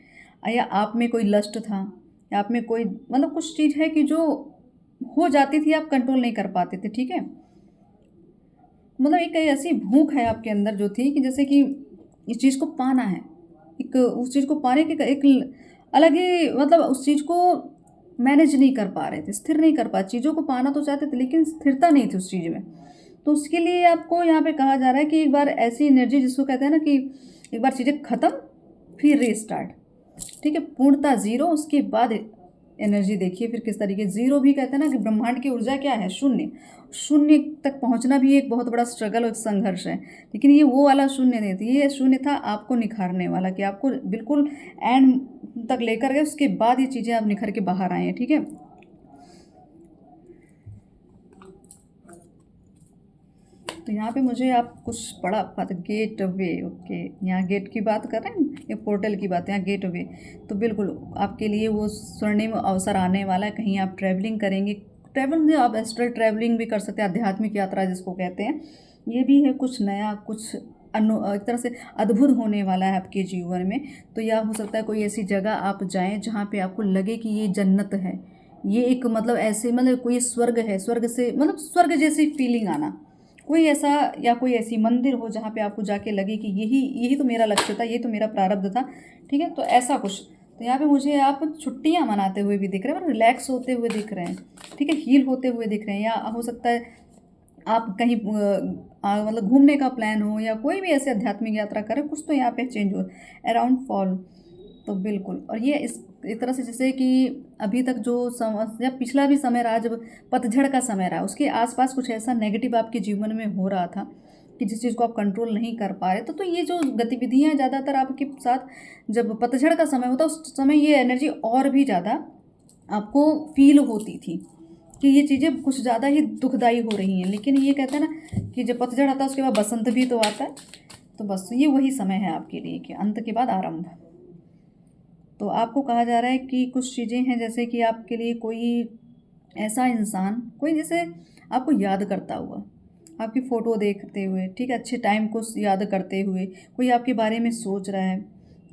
या आप में कोई लस्ट था, या आप में कोई मतलब कुछ चीज़ है कि जो हो जाती थी, आप कंट्रोल नहीं कर पाते थे, ठीक है। मतलब एक ऐसी भूख है आपके अंदर जो थी कि जैसे कि इस चीज़ को पाना है, एक उस चीज़ को पाने के एक अलग ही मतलब उस चीज़ को मैनेज नहीं कर पा रहे थे, स्थिर नहीं कर पा, चीज़ों को पाना तो चाहते थे लेकिन स्थिरता नहीं थी उस चीज़ में। तो उसके लिए आपको यहाँ पे कहा जा रहा है कि एक बार ऐसी एनर्जी जिसको कहते हैं ना कि एक बार चीज़ें ख़त्म फिर रीस्टार्ट, ठीक है, पूर्णता ज़ीरो, उसके बाद एनर्जी देखिए फिर किस तरीके। ज़ीरो भी कहते हैं ना कि ब्रह्मांड की ऊर्जा क्या है, शून्य। शून्य तक पहुंचना भी एक बहुत बड़ा स्ट्रगल और संघर्ष है, लेकिन ये वो वाला शून्य नहीं था, ये शून्य था आपको निखारने वाला, कि आपको बिल्कुल एंड तक लेकर गए, उसके बाद ये चीज़ें आप निखर के बाहर आए हैं, ठीक है। तो यहाँ पे मुझे आप कुछ पढ़ा बात, गेट वे, ओके, यहाँ गेट की बात कर रहे हैं, ये पोर्टल की बात है, यहाँ गेट वे। तो बिल्कुल आपके लिए वो स्वर्णिम अवसर आने वाला है, कहीं आप ट्रैवलिंग करेंगे। ट्रैवल आप एस्ट्रल ट्रैवलिंग भी कर सकते हैं, आध्यात्मिक यात्रा जिसको कहते हैं, ये भी है कुछ नया, कुछ एक तरह से अद्भुत होने वाला है आपके जीवन में। तो यह हो सकता है कोई ऐसी जगह आप जाएं जहाँ पे आपको लगे कि ये जन्नत है, ये एक मतलब ऐसे मतलब कोई स्वर्ग है, स्वर्ग से मतलब स्वर्ग जैसी फीलिंग आना, कोई ऐसा या कोई ऐसी मंदिर हो जहाँ पे आपको जाके लगे कि यही यही तो मेरा लक्ष्य था, ये तो मेरा प्रारब्ध था, ठीक है। तो ऐसा कुछ, तो यहाँ पे मुझे आप छुट्टियाँ मनाते हुए भी दिख रहे हैं, मतलब रिलैक्स होते हुए दिख रहे हैं, ठीक है, हील होते हुए दिख रहे हैं, या हो सकता है आप कहीं मतलब घूमने का प्लान हो, या कोई भी ऐसे आध्यात्मिक यात्रा करें, कुछ तो यहाँ पे चेंज हो अराउंड फॉल। तो बिल्कुल, और ये इस एक तरह से जैसे कि अभी तक जो समय या पिछला भी समय रहा, जब पतझड़ का समय रहा, उसके आसपास कुछ ऐसा नेगेटिव आपके जीवन में हो रहा था कि जिस चीज़ को आप कंट्रोल नहीं कर पा रहे। तो ये जो गतिविधियाँ ज़्यादातर आपके साथ जब पतझड़ का समय होता, उस समय ये एनर्जी और भी ज़्यादा आपको फील होती थी कि ये चीज़ें कुछ ज़्यादा ही दुखदाई हो रही हैं। लेकिन ये कहते हैं ना कि जब पतझड़ आता है उसके बाद बसंत भी तो आता है। तो बस ये वही समय है आपके लिए कि अंत के बाद आरंभ। तो आपको कहा जा रहा है कि कुछ चीज़ें हैं जैसे कि आपके लिए कोई ऐसा इंसान, कोई जैसे आपको याद करता हुआ, आपकी फ़ोटो देखते हुए, ठीक है, अच्छे टाइम को याद करते हुए कोई आपके बारे में सोच रहा है।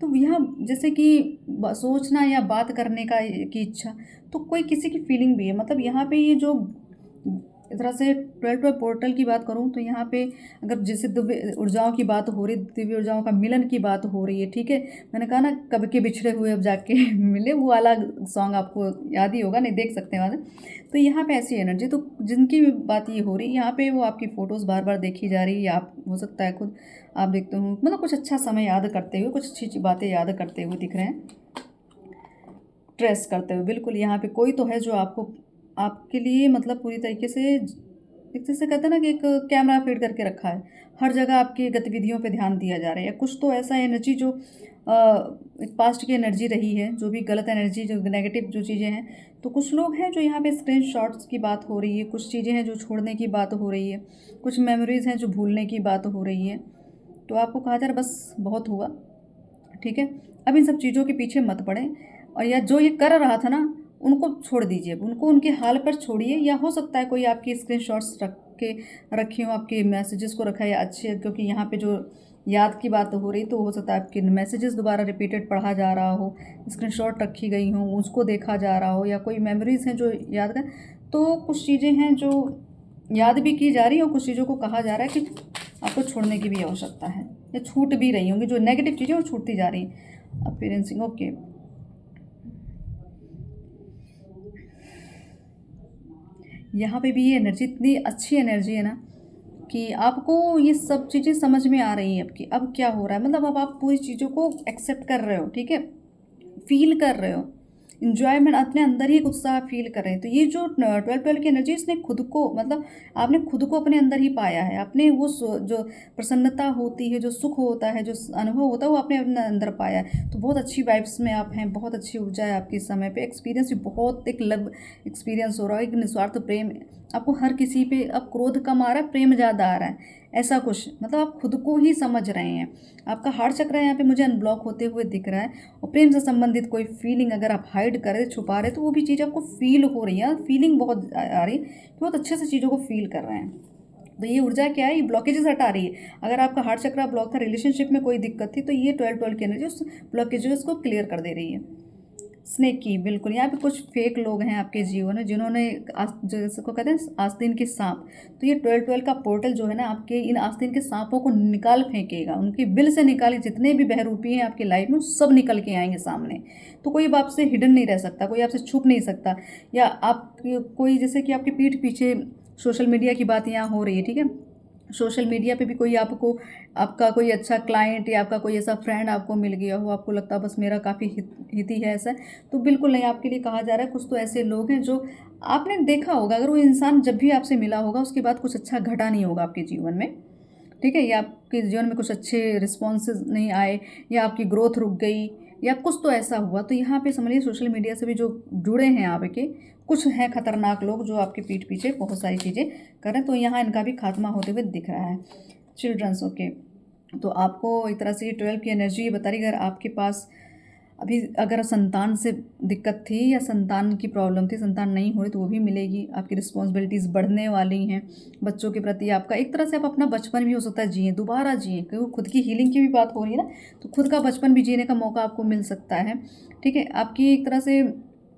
तो यहाँ जैसे कि सोचना या बात करने का की इच्छा, तो कोई किसी की फीलिंग भी है, मतलब यहाँ पे ये जो इस तरह से 12 पोर्टल की बात करूँ तो यहाँ पे अगर जैसे दिव्य ऊर्जाओं की बात हो रही, दिव्य ऊर्जाओं का मिलन की बात हो रही है, ठीक है। मैंने कहा ना, कब के बिछड़े हुए अब जाके मिले, वो वाला सॉन्ग आपको याद ही होगा, नहीं देख सकते हैं वहाँ से। तो यहाँ पे ऐसी एनर्जी, तो जिनकी भी बात ये हो रही है यहाँ पे, वो आपकी फ़ोटोज़ बार बार देखी जा रही है, या आप हो सकता है खुद आप देखते हो, मतलब कुछ अच्छा समय याद करते हुए, कुछ अच्छी बातें याद करते हुए दिख रहे हैं, ट्रेस करते हुए। बिल्कुल यहाँ पे कोई तो है जो आपको, आपके लिए मतलब पूरी तरीके से, एक जैसे कहते हैं ना कि एक कैमरा फीड करके रखा है, हर जगह आपकी गतिविधियों पे ध्यान दिया जा रहा है। या कुछ तो ऐसा एनर्जी जो एक पास्ट की एनर्जी रही है, जो भी गलत एनर्जी, जो नेगेटिव जो चीज़ें हैं, तो कुछ लोग हैं जो यहाँ पे स्क्रीन शॉट्स की बात हो रही है, कुछ चीज़ें हैं जो छोड़ने की बात हो रही है, कुछ मेमोरीज़ हैं जो भूलने की बात हो रही है। तो आपको कहा जा रहा है बस बहुत हुआ, ठीक है। अब इन सब चीज़ों के पीछे मत पड़ें, और या जो ये कर रहा था ना, उनको छोड़ दीजिए, उनको उनके हाल पर छोड़िए। या हो सकता है कोई आपकी स्क्रीनशॉट्स रखी हो, आपके मैसेजेस को रखा है अच्छे, क्योंकि यहाँ पे जो याद की बात हो रही, तो हो सकता है आपके मैसेजेस दोबारा रिपीटेड पढ़ा जा रहा हो, स्क्रीनशॉट रखी गई हो, उसको देखा जा रहा हो, या कोई मेमोरीज़ हैं जो याद कर, तो कुछ चीज़ें हैं जो याद भी की जा रही हो, कुछ चीज़ों को कहा जा रहा है कि आपको छोड़ने की भी आवश्यकता है, या छूट भी रही होंगी, जो नेगेटिव चीज़ें वो छूटती जा रही हैं। अपीयरेंसिंग, ओके। यहाँ पे भी ये एनर्जी, इतनी अच्छी एनर्जी है ना कि आपको ये सब चीज़ें समझ में आ रही हैं, आपकी अब क्या हो रहा है, मतलब अब आप पूरी चीज़ों को एक्सेप्ट कर रहे हो, ठीक है, फील कर रहे हो, इन्जॉयमेंट अपने अंदर ही एक उत्साह फील कर रहे हैं। तो ये जो 12 की एनर्जी, इसने खुद को, मतलब आपने खुद को अपने अंदर ही पाया है, आपने वो जो प्रसन्नता होती है, जो सुख होता है, जो अनुभव होता है, वो आपने अपने अंदर पाया है। तो बहुत अच्छी वाइब्स में आप हैं, बहुत अच्छी ऊर्जा है आपकी इस समय पे, एक्सपीरियंस भी बहुत एक लव एक्सपीरियंस हो रहा है, एक निस्वार्थ प्रेम आपको हर किसी पे। अब क्रोध कम आ रहा है, प्रेम ज़्यादा आ रहा है, ऐसा कुछ, मतलब आप खुद को ही समझ रहे हैं। आपका हार्ट चक्र यहाँ पे मुझे अनब्लॉक होते हुए दिख रहा है, और प्रेम से संबंधित कोई फीलिंग अगर आप हाइड कर रहे, छुपा रहे, तो वो भी चीज़ आपको फील हो रही है, फीलिंग बहुत आ रही है, बहुत अच्छे से चीज़ों को फील कर रहे हैं। तो ये ऊर्जा क्या है, ये ब्लॉकेजेस हटा रही है। अगर आपका हार्ट चक्र ब्लॉक था, रिलेशनशिप में कोई दिक्कत थी, तो ये 12 की एनर्जी उस ब्लॉकेजेस को क्लियर कर दे रही है। स्नेक की, बिल्कुल यहाँ पे कुछ फेक लोग हैं आपके जीवन में, जिन्होंने जैसे को कहते हैं आस्तीन के सांप, तो ये 12 का पोर्टल जो है ना, आपके इन आस्तीन के सांपों को निकाल फेंकेगा, उनकी बिल से निकाली, जितने भी बहरूपी हैं आपकी लाइफ में, सब निकल के आएंगे सामने। तो कोई अब आपसे हिडन नहीं रह सकता, कोई आपसे छुप नहीं सकता। या आप कोई, जैसे कि आपके पीठ पीछे सोशल मीडिया की बात यहाँ हो रही है, ठीक है, सोशल मीडिया पे भी कोई आपको, आपका कोई अच्छा क्लाइंट या आपका कोई ऐसा फ्रेंड आपको मिल गया हो, आपको लगता है बस मेरा काफ़ी हित ही है ऐसा, तो बिल्कुल नहीं, आपके लिए कहा जा रहा है कुछ तो ऐसे लोग हैं जो आपने देखा होगा, अगर वो इंसान जब भी आपसे मिला होगा, उसके बाद कुछ अच्छा घटा नहीं होगा आपके जीवन में, ठीक है, या आपके जीवन में कुछ अच्छे रिस्पॉन्सेज नहीं आए, या आपकी ग्रोथ रुक गई, या कुछ तो ऐसा हुआ। तो यहाँ पे समझिए सोशल मीडिया से भी जो जुड़े हैं आपके, कुछ हैं खतरनाक लोग जो आपके पीठ पीछे बहुत सारी चीज़ें करें, तो यहाँ इनका भी खात्मा होते हुए दिख रहा है। Childrens, okay. तो आपको एक तरह से ये 12 की एनर्जी ये बता रही है, अगर आपके पास अभी अगर संतान से दिक्कत थी, या संतान की प्रॉब्लम थी, संतान नहीं हो रही, तो वो भी मिलेगी। आपकी रिस्पॉन्सिबिलिटीज़ बढ़ने वाली हैं बच्चों के प्रति, आपका एक तरह से आप अपना बचपन भी हो सकता है जिए, दोबारा जिए, क्योंकि खुद की हीलिंग की भी बात हो रही है ना, तो खुद का बचपन भी जीने का मौका आपको मिल सकता है, ठीक है। आपकी एक तरह से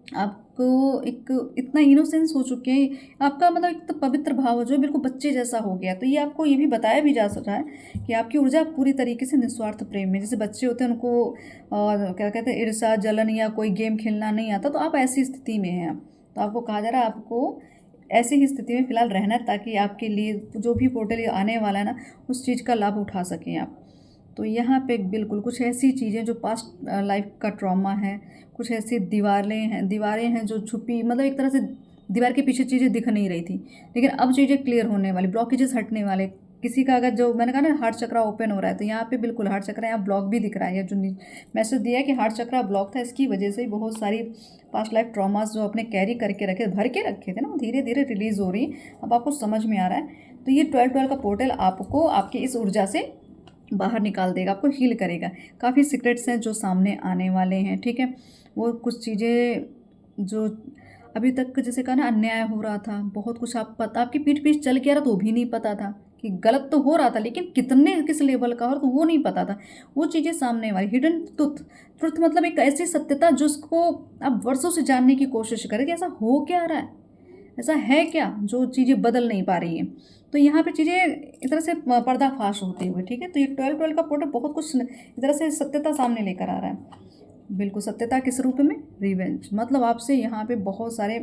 आपको एक इतना इनोसेंस हो चुके हैं, आपका मतलब एक तो पवित्र भाव जो है बिल्कुल बच्चे जैसा हो गया। तो ये आपको ये भी बताया भी जा सकता है कि आपकी ऊर्जा पूरी तरीके से निस्वार्थ प्रेम में, जैसे बच्चे होते हैं उनको क्या कहते हैं, ईर्ष्या जलन या कोई गेम खेलना नहीं आता, तो आप ऐसी स्थिति में हैं। तो आपको कहा जा रहा है आपको ऐसी ही स्थिति में फ़िलहाल रहना है, ताकि आपके लिए जो भी पोर्टल आने वाला है ना, उस चीज़ का लाभ उठा सकें आप। तो यहाँ पे बिल्कुल कुछ ऐसी चीज़ें जो पास्ट लाइफ का ट्रॉमा है, कुछ ऐसी दीवारें हैं जो छुपी, मतलब एक तरह से दीवार के पीछे चीज़ें दिख नहीं रही थी, लेकिन अब चीज़ें क्लियर होने वाली, ब्लॉकेजेस हटने वाले। किसी का अगर, जो मैंने कहा ना हार्ट चक्रा ओपन हो रहा है, तो यहाँ पे बिल्कुल हार्ट चक्रा यहाँ ब्लॉक भी दिख रहा है, जो मैसेज दिया है कि हार्ट चक्रा ब्लॉक था, इसकी वजह से बहुत सारी पास्ट लाइफ ट्रॉमास जो अपने कैरी करके रखे, भर के रखे थे ना, वो धीरे धीरे रिलीज़ हो रही है, अब आपको समझ में आ रहा है। तो ये 12 का पोर्टल आपको आपकी इस ऊर्जा से बाहर निकाल देगा, आपको हील करेगा। काफ़ी सीक्रेट्स हैं जो सामने आने वाले हैं, ठीक है। वो कुछ चीज़ें जो अभी तक जैसे कहा ना अन्याय हो रहा था, बहुत कुछ आप पता, आपकी पीठ पीछ चल के आ रहा, तो वो भी नहीं पता था कि गलत तो हो रहा था, लेकिन कितने किस लेवल का हो रहा, तो वो नहीं पता था। वो चीज़ें सामने वाली हिडन ट्रुथ मतलब एक ऐसी सत्यता जिसको आप वर्षों से जानने की कोशिश करें कि ऐसा हो क्या रहा है, ऐसा है क्या जो चीज़ें बदल नहीं पा रही हैं। तो यहाँ पे चीज़ें एक तरह से पर्दाफाश होते हुए, ठीक है। तो ये 12 का पोर्टल बहुत कुछ एक तरह से सत्यता सामने लेकर आ रहा है। बिल्कुल सत्यता किस रूप में? रिवेंज। मतलब आपसे यहाँ पे बहुत सारे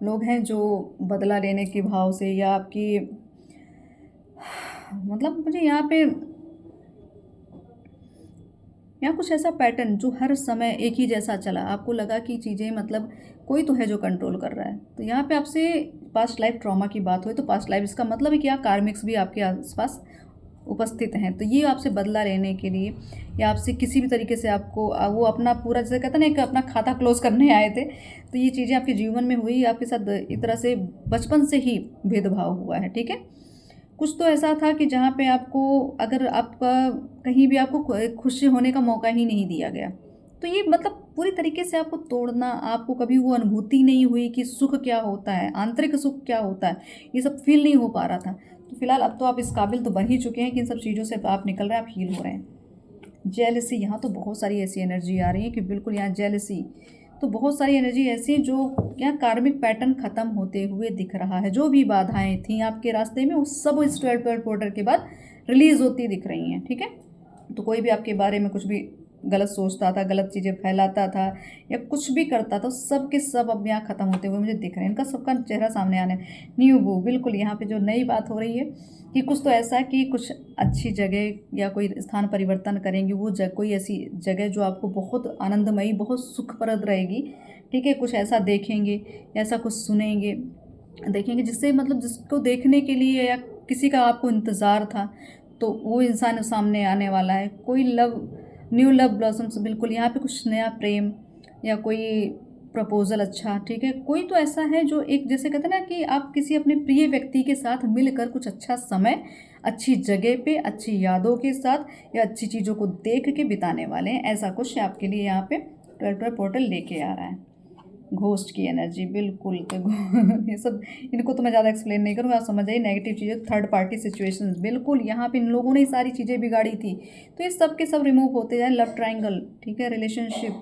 लोग हैं जो बदला लेने के भाव से या आपकी, मतलब मुझे यहाँ कुछ ऐसा पैटर्न जो हर समय एक ही जैसा चला, आपको लगा कि चीज़ें मतलब कोई तो है जो कंट्रोल कर रहा है। तो यहाँ पे आपसे पास्ट लाइफ ट्रॉमा की बात हुई, तो पास्ट लाइफ इसका मतलब है कि यहाँ कार्मिक्स भी आपके आसपास उपस्थित हैं। तो ये आपसे बदला लेने के लिए या आपसे किसी भी तरीके से आपको वो अपना पूरा, जैसे कहते हैं ना, एक अपना खाता क्लोज करने आए थे। तो ये चीज़ें आपके जीवन में हुई, आपके साथ एक तरह से बचपन से ही भेदभाव हुआ है, ठीक है। कुछ तो ऐसा था कि जहाँ पे आपको, अगर आपका कहीं भी आपको खुश होने का मौका ही नहीं दिया गया, तो ये मतलब पूरी तरीके से आपको तोड़ना, आपको कभी वो अनुभूति नहीं हुई कि सुख क्या होता है, आंतरिक सुख क्या होता है, ये सब फील नहीं हो पा रहा था। तो फिलहाल अब तो आप इस काबिल तो बन ही चुके हैं कि इन सब चीज़ों से आप निकल रहे हैं, आप हील हो रहे हैं। जेलसी, यहाँ तो बहुत सारी ऐसी एनर्जी आ रही है कि बिल्कुल यहाँ जेलसी, तो बहुत सारी एनर्जी ऐसी जो यहाँ कार्मिक पैटर्न खत्म होते हुए दिख रहा है। जो भी बाधाएं थी आपके रास्ते में वो सब इस 12 पोर्टर के बाद रिलीज होती दिख रही हैं, ठीक है। तो कोई भी आपके बारे में कुछ भी गलत सोचता था, गलत चीज़ें फैलाता था या कुछ भी करता था, सब के सब अब यहाँ ख़त्म होते हुए मुझे दिख रहे हैं। इनका सबका चेहरा सामने आने, न्यू बू, बिल्कुल यहाँ पे जो नई बात हो रही है कि कुछ तो ऐसा है कि कुछ अच्छी जगह या कोई स्थान परिवर्तन करेंगे, वो कोई ऐसी जगह जो आपको बहुत आनंदमयी, बहुत सुखप्रद रहेगी, ठीक है। कुछ ऐसा देखेंगे, ऐसा कुछ सुनेंगे, देखेंगे जिससे मतलब जिसको देखने के लिए या किसी का आपको इंतज़ार था, तो वो इंसान सामने आने वाला है। कोई न्यू लव ब्लॉसम्स, बिल्कुल यहाँ पे कुछ नया प्रेम या कोई प्रपोजल, अच्छा, ठीक है। कोई तो ऐसा है जो एक, जैसे कहते हैं ना कि आप किसी अपने प्रिय व्यक्ति के साथ मिलकर कुछ अच्छा समय, अच्छी जगह पे, अच्छी यादों के साथ या अच्छी चीज़ों को देख के बिताने वाले हैं। ऐसा कुछ आपके लिए यहाँ पे 12 पोर्टल लेके आ रहा है। घोस्ट की एनर्जी, बिल्कुल। तो ये सब, इनको तो मैं ज़्यादा एक्सप्लेन नहीं करूँगा, आप समझ आइए। नेगेटिव चीज़ें, थर्ड पार्टी सिचुएशंस, बिल्कुल यहाँ पे इन लोगों ने ही सारी चीज़ें बिगाड़ी थी, तो ये सब के सब रिमूव होते जाए। लव ट्रायंगल, ठीक है, रिलेशनशिप,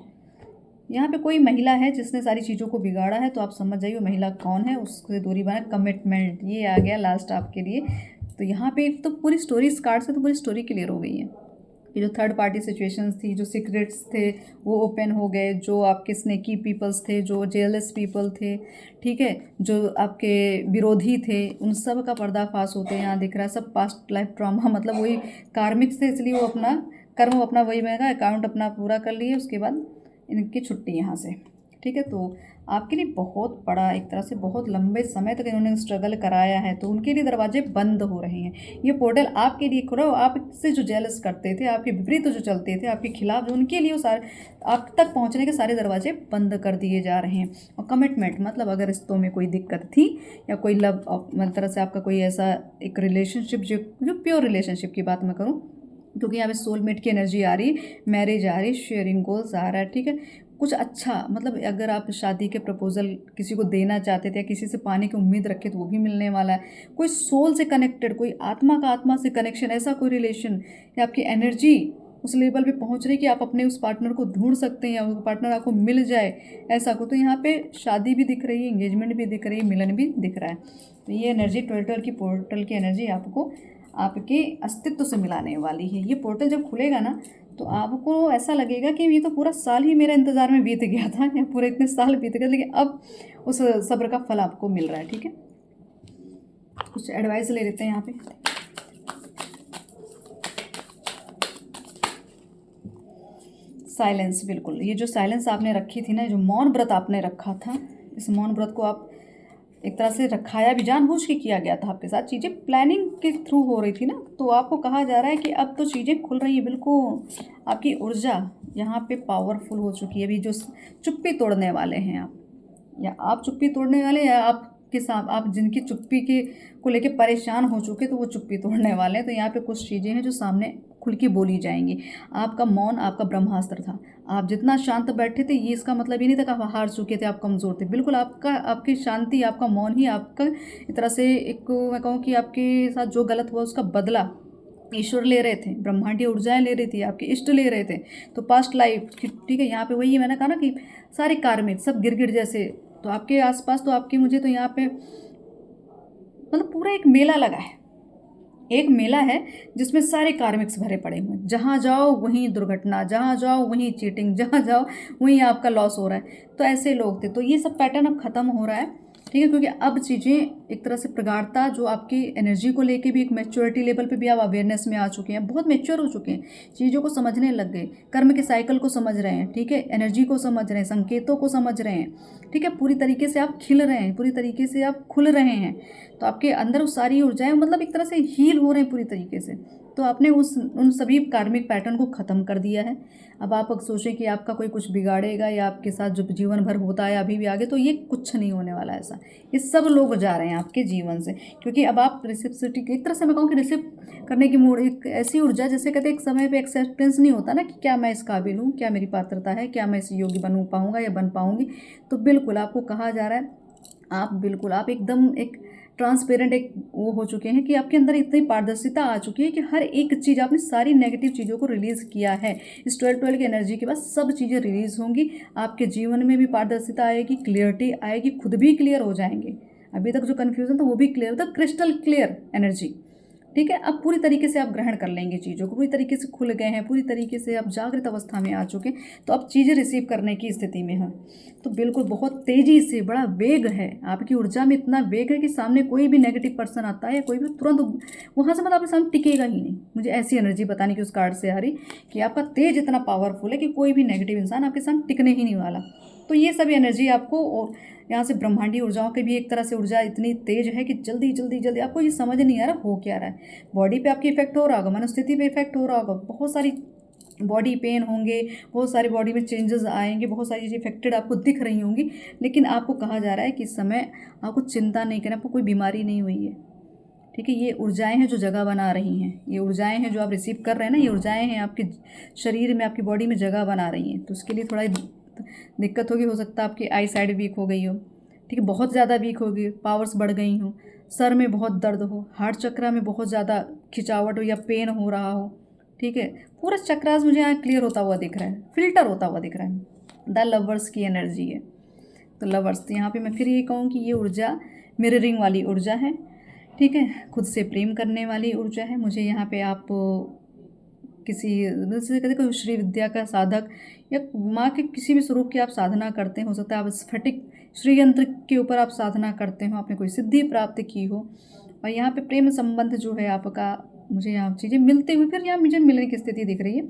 यहाँ पे कोई महिला है जिसने सारी चीज़ों को बिगाड़ा है, तो आप समझ जाइए वो महिला कौन है, उससे दूरी बनाए। कमिटमेंट, ये आ गया लास्ट आपके लिए। तो यहाँ पे तो पूरी स्टोरी, इस कार्ड से तो पूरी स्टोरी क्लियर हो गई है कि जो थर्ड पार्टी सिचुएशंस थी, जो सीक्रेट्स थे वो ओपन हो गए, जो आपके स्नेकी पीपल्स थे, जो जेलस पीपल थे, ठीक है, जो आपके विरोधी थे, उन सब का पर्दाफाश होते यहाँ दिख रहा है। सब पास्ट लाइफ ट्रॉमा, मतलब वही कार्मिक से, इसलिए वो अपना कर्म, अपना वही महंगा अकाउंट अपना पूरा कर लिए, उसके बाद इनकी छुट्टी यहाँ से, ठीक है। तो आपके लिए बहुत बड़ा, एक तरह से बहुत लंबे समय तक इन्होंने स्ट्रगल कराया है, तो उनके लिए दरवाजे बंद हो रहे हैं। ये पोर्टल आपके लिए खुला हो, आपसे जो जेलस करते थे, आपके विपरीत जो चलते थे, आपके खिलाफ जो, उनके लिए वो सारे आप तक पहुंचने के सारे दरवाजे बंद कर दिए जा रहे हैं। और कमिटमेंट, मतलब अगर रिश्तों में कोई दिक्कत थी या कोई लव, मतलब तरह से आपका कोई ऐसा एक रिलेशनशिप जो प्योर रिलेशनशिप की बात मैं करूँ, क्योंकि यहाँ पे सोलमेट की एनर्जी आ रही, मैरिज आ रही, शेयरिंग गोल्स आ रहा है, ठीक है। कुछ अच्छा, मतलब अगर आप शादी के प्रपोजल किसी को देना चाहते थे या किसी से पाने की उम्मीद रखे, तो वो भी मिलने वाला है। कोई सोल से कनेक्टेड, कोई आत्मा का आत्मा से कनेक्शन, ऐसा कोई रिलेशन या आपकी एनर्जी उस लेवल पे पहुंच रही कि आप अपने उस पार्टनर को ढूंढ सकते हैं या वो पार्टनर आपको मिल जाए, ऐसा को। तो यहाँ पे शादी भी दिख रही है, एंगेजमेंट भी दिख रही है, मिलन भी दिख रहा है। तो ये एनर्जी 12 की पोर्टल की एनर्जी आपको आपके अस्तित्व से मिलाने वाली है। ये पोर्टल जब खुलेगा ना, तो आपको ऐसा लगेगा कि ये तो पूरा साल ही मेरा इंतज़ार में बीत गया था, या पूरे इतने साल बीत गए, लेकिन अब उस सब्र का फल आपको मिल रहा है, ठीक है। कुछ एडवाइस ले लेते हैं यहाँ पे। साइलेंस, बिल्कुल। ये जो साइलेंस आपने रखी थी ना, जो मौन व्रत आपने रखा था, इस मौन व्रत को आप एक तरह से रखाया भी, जानबूझ के किया गया था आपके साथ, चीज़ें प्लानिंग के थ्रू हो रही थी ना। तो आपको कहा जा रहा है कि अब तो चीज़ें खुल रही है, बिल्कुल आपकी ऊर्जा यहाँ पे पावरफुल हो चुकी है। अभी जो चुप्पी तोड़ने वाले हैं आप, या आप चुप्पी तोड़ने वाले, या आपके साथ आप जिनकी चुप्पी के को लेके परेशान हो चुके, तो वो चुप्पी तोड़ने वाले हैं। तो यहाँ पे कुछ चीज़ें हैं जो सामने खुल के बोली जाएंगी। आपका मौन आपका ब्रह्मास्त्र था। आप जितना शांत बैठे थे, ये इसका मतलब ये नहीं था कि आप हार चुके थे, आप कमज़ोर थे। बिल्कुल आपकी शांति, आपका मौन ही आपका एक तरह से, एक मैं कहूँ कि आपके साथ जो गलत हुआ उसका बदला ईश्वर ले रहे थे, ब्रह्मांडीय ऊर्जाएं ले रही थी, आपके इष्ट ले रहे थे। तो पास्ट लाइफ, ठीक है, यहाँ पे वही मैंने कहा ना कि सारे कार्मिक सब गिरगिट जैसे तो आपके आसपास तो आपके मुझे तो यहाँ पे मतलब पूरा एक मेला लगा है, एक मेला है जिसमें सारे कार्मिक्स भरे पड़े हुए हैं। जहाँ जाओ वहीं दुर्घटना, जहाँ जाओ वहीं चीटिंग, जहाँ जाओ वहीं आपका लॉस हो रहा है। तो ऐसे लोग थे, तो ये सब पैटर्न अब ख़त्म हो रहा है, ठीक है, क्योंकि अब चीज़ें एक तरह से प्रगाढ़ता जो आपकी एनर्जी को लेके भी एक मैच्योरिटी लेवल पे भी आप अवेयरनेस में आ चुके हैं, बहुत मैच्योर हो चुके हैं, चीज़ों को समझने लग गए, कर्म के साइकिल को समझ रहे हैं, ठीक है, एनर्जी को समझ रहे हैं, संकेतों को समझ रहे हैं, ठीक है, पूरी तरीके से आप खिल रहे हैं, पूरी तरीके से आप खुल रहे हैं। तो आपके अंदर वो सारी ऊर्जाएं मतलब एक तरह से हील हो रहे हैं पूरी तरीके से। तो आपने उन सभी कार्मिक पैटर्न को ख़त्म कर दिया है। अब आप अगर सोचें कि आपका कोई कुछ बिगाड़ेगा या आपके साथ जो जीवन भर होता है अभी भी आगे, तो ये कुछ नहीं होने वाला ऐसा। ये सब लोग जा रहे हैं आपके जीवन से, क्योंकि अब आप रिसिप्सिटी एक तरह से मैं कहूँ कि रिसिप करने की मूड, एक ऐसी ऊर्जा जैसे कहते हैं एक समय पे एक्सेप्टेंस नहीं होता ना कि क्या मैं इस काबिल हूँ, क्या मेरी पात्रता है, क्या मैं इस योग्य बन पाऊँगा या बन पाऊँगी। तो बिल्कुल आपको कहा जा रहा है, आप बिल्कुल आप एकदम एक ट्रांसपेरेंट एक वो हो चुके हैं कि आपके अंदर इतनी पारदर्शिता आ चुकी है कि हर एक चीज़ आपने सारी नेगेटिव चीज़ों को रिलीज़ किया है। इस 12 की एनर्जी के बाद सब चीज़ें रिलीज़ होंगी, आपके जीवन में भी पारदर्शिता आएगी, क्लियरिटी आएगी, खुद भी क्लियर हो जाएंगे। अभी तक जो कन्फ्यूज़न था वो भी क्लियर था, क्रिस्टल क्लियर एनर्जी, ठीक है। अब पूरी तरीके से आप ग्रहण कर लेंगे चीज़ों को, पूरी तरीके से खुल गए हैं, पूरी तरीके से आप जागृत अवस्था में आ चुके हैं, तो अब चीज़ें रिसीव करने की स्थिति में हैं। तो बिल्कुल बहुत तेज़ी से बड़ा वेग है आपकी ऊर्जा में, इतना वेग है कि सामने कोई भी नेगेटिव पर्सन आता है या कोई भी तुरंत वहाँ से मतलब आपके सामने टिकेगा ही नहीं। मुझे ऐसी एनर्जी बताने की उस कार्ड से आ रही कि आपका तेज इतना पावरफुल है कि कोई भी नेगेटिव इंसान आपके सामने टिकने ही नहीं वाला। तो ये सभी एनर्जी आपको, और यहाँ से ब्रह्मांडीय ऊर्जाओं की भी एक तरह से ऊर्जा इतनी तेज है कि जल्दी जल्दी जल्दी आपको ये समझ नहीं आ रहा हो क्या रहा है। बॉडी पे आपकी इफेक्ट हो रहा होगा, मनोस्थिति पे इफेक्ट हो रहा होगा, बहुत सारी बॉडी पेन होंगे, बहुत सारी बॉडी में चेंजेस आएंगे, बहुत सारी चीज़ें इफेक्टेड आपको दिख रही होंगी, लेकिन आपको कहा जा रहा है कि इस समय आपको चिंता नहीं करना, आपको कोई बीमारी नहीं हुई है, ठीक है। ये ऊर्जाएं हैं जो जगह बना रही हैं, ये ऊर्जाएं हैं जो आप रिसीव कर रहे हैं ना, ये ऊर्जाएं हैं आपके शरीर में, आपकी बॉडी में जगह बना रही हैं। तो उसके लिए थोड़ा दिक्कत होगी, हो सकता है आपकी आई साइड वीक हो गई हो, ठीक है, बहुत ज़्यादा वीक होगी, पावर्स बढ़ गई हो, सर में बहुत दर्द हो, हार्ट चक्रा में बहुत ज़्यादा खिंचावट हो या पेन हो रहा हो, ठीक है। पूरा चक्रास मुझे यहाँ क्लियर होता हुआ दिख रहा है, फिल्टर होता हुआ दिख रहा है। द लवर्स की एनर्जी है, तो लवर्स, तो यहाँ पे मैं फिर ये कहूँ कि ये ऊर्जा मिररिंग वाली ऊर्जा है, ठीक है, खुद से प्रेम करने वाली ऊर्जा है। मुझे यहाँ पे आप किसी जैसे कहते कोई श्री विद्या का साधक या माँ के किसी भी स्वरूप की आप साधना करते हैं, हो सकता है आप स्फटिक श्री यंत्र के ऊपर आप साधना करते हो, आपने कोई सिद्धि प्राप्त की हो, और यहाँ पे प्रेम संबंध जो है आपका, मुझे यहाँ चीज़ें मिलते हुए फिर यहाँ मुझे मिलने की स्थिति दिख रही है।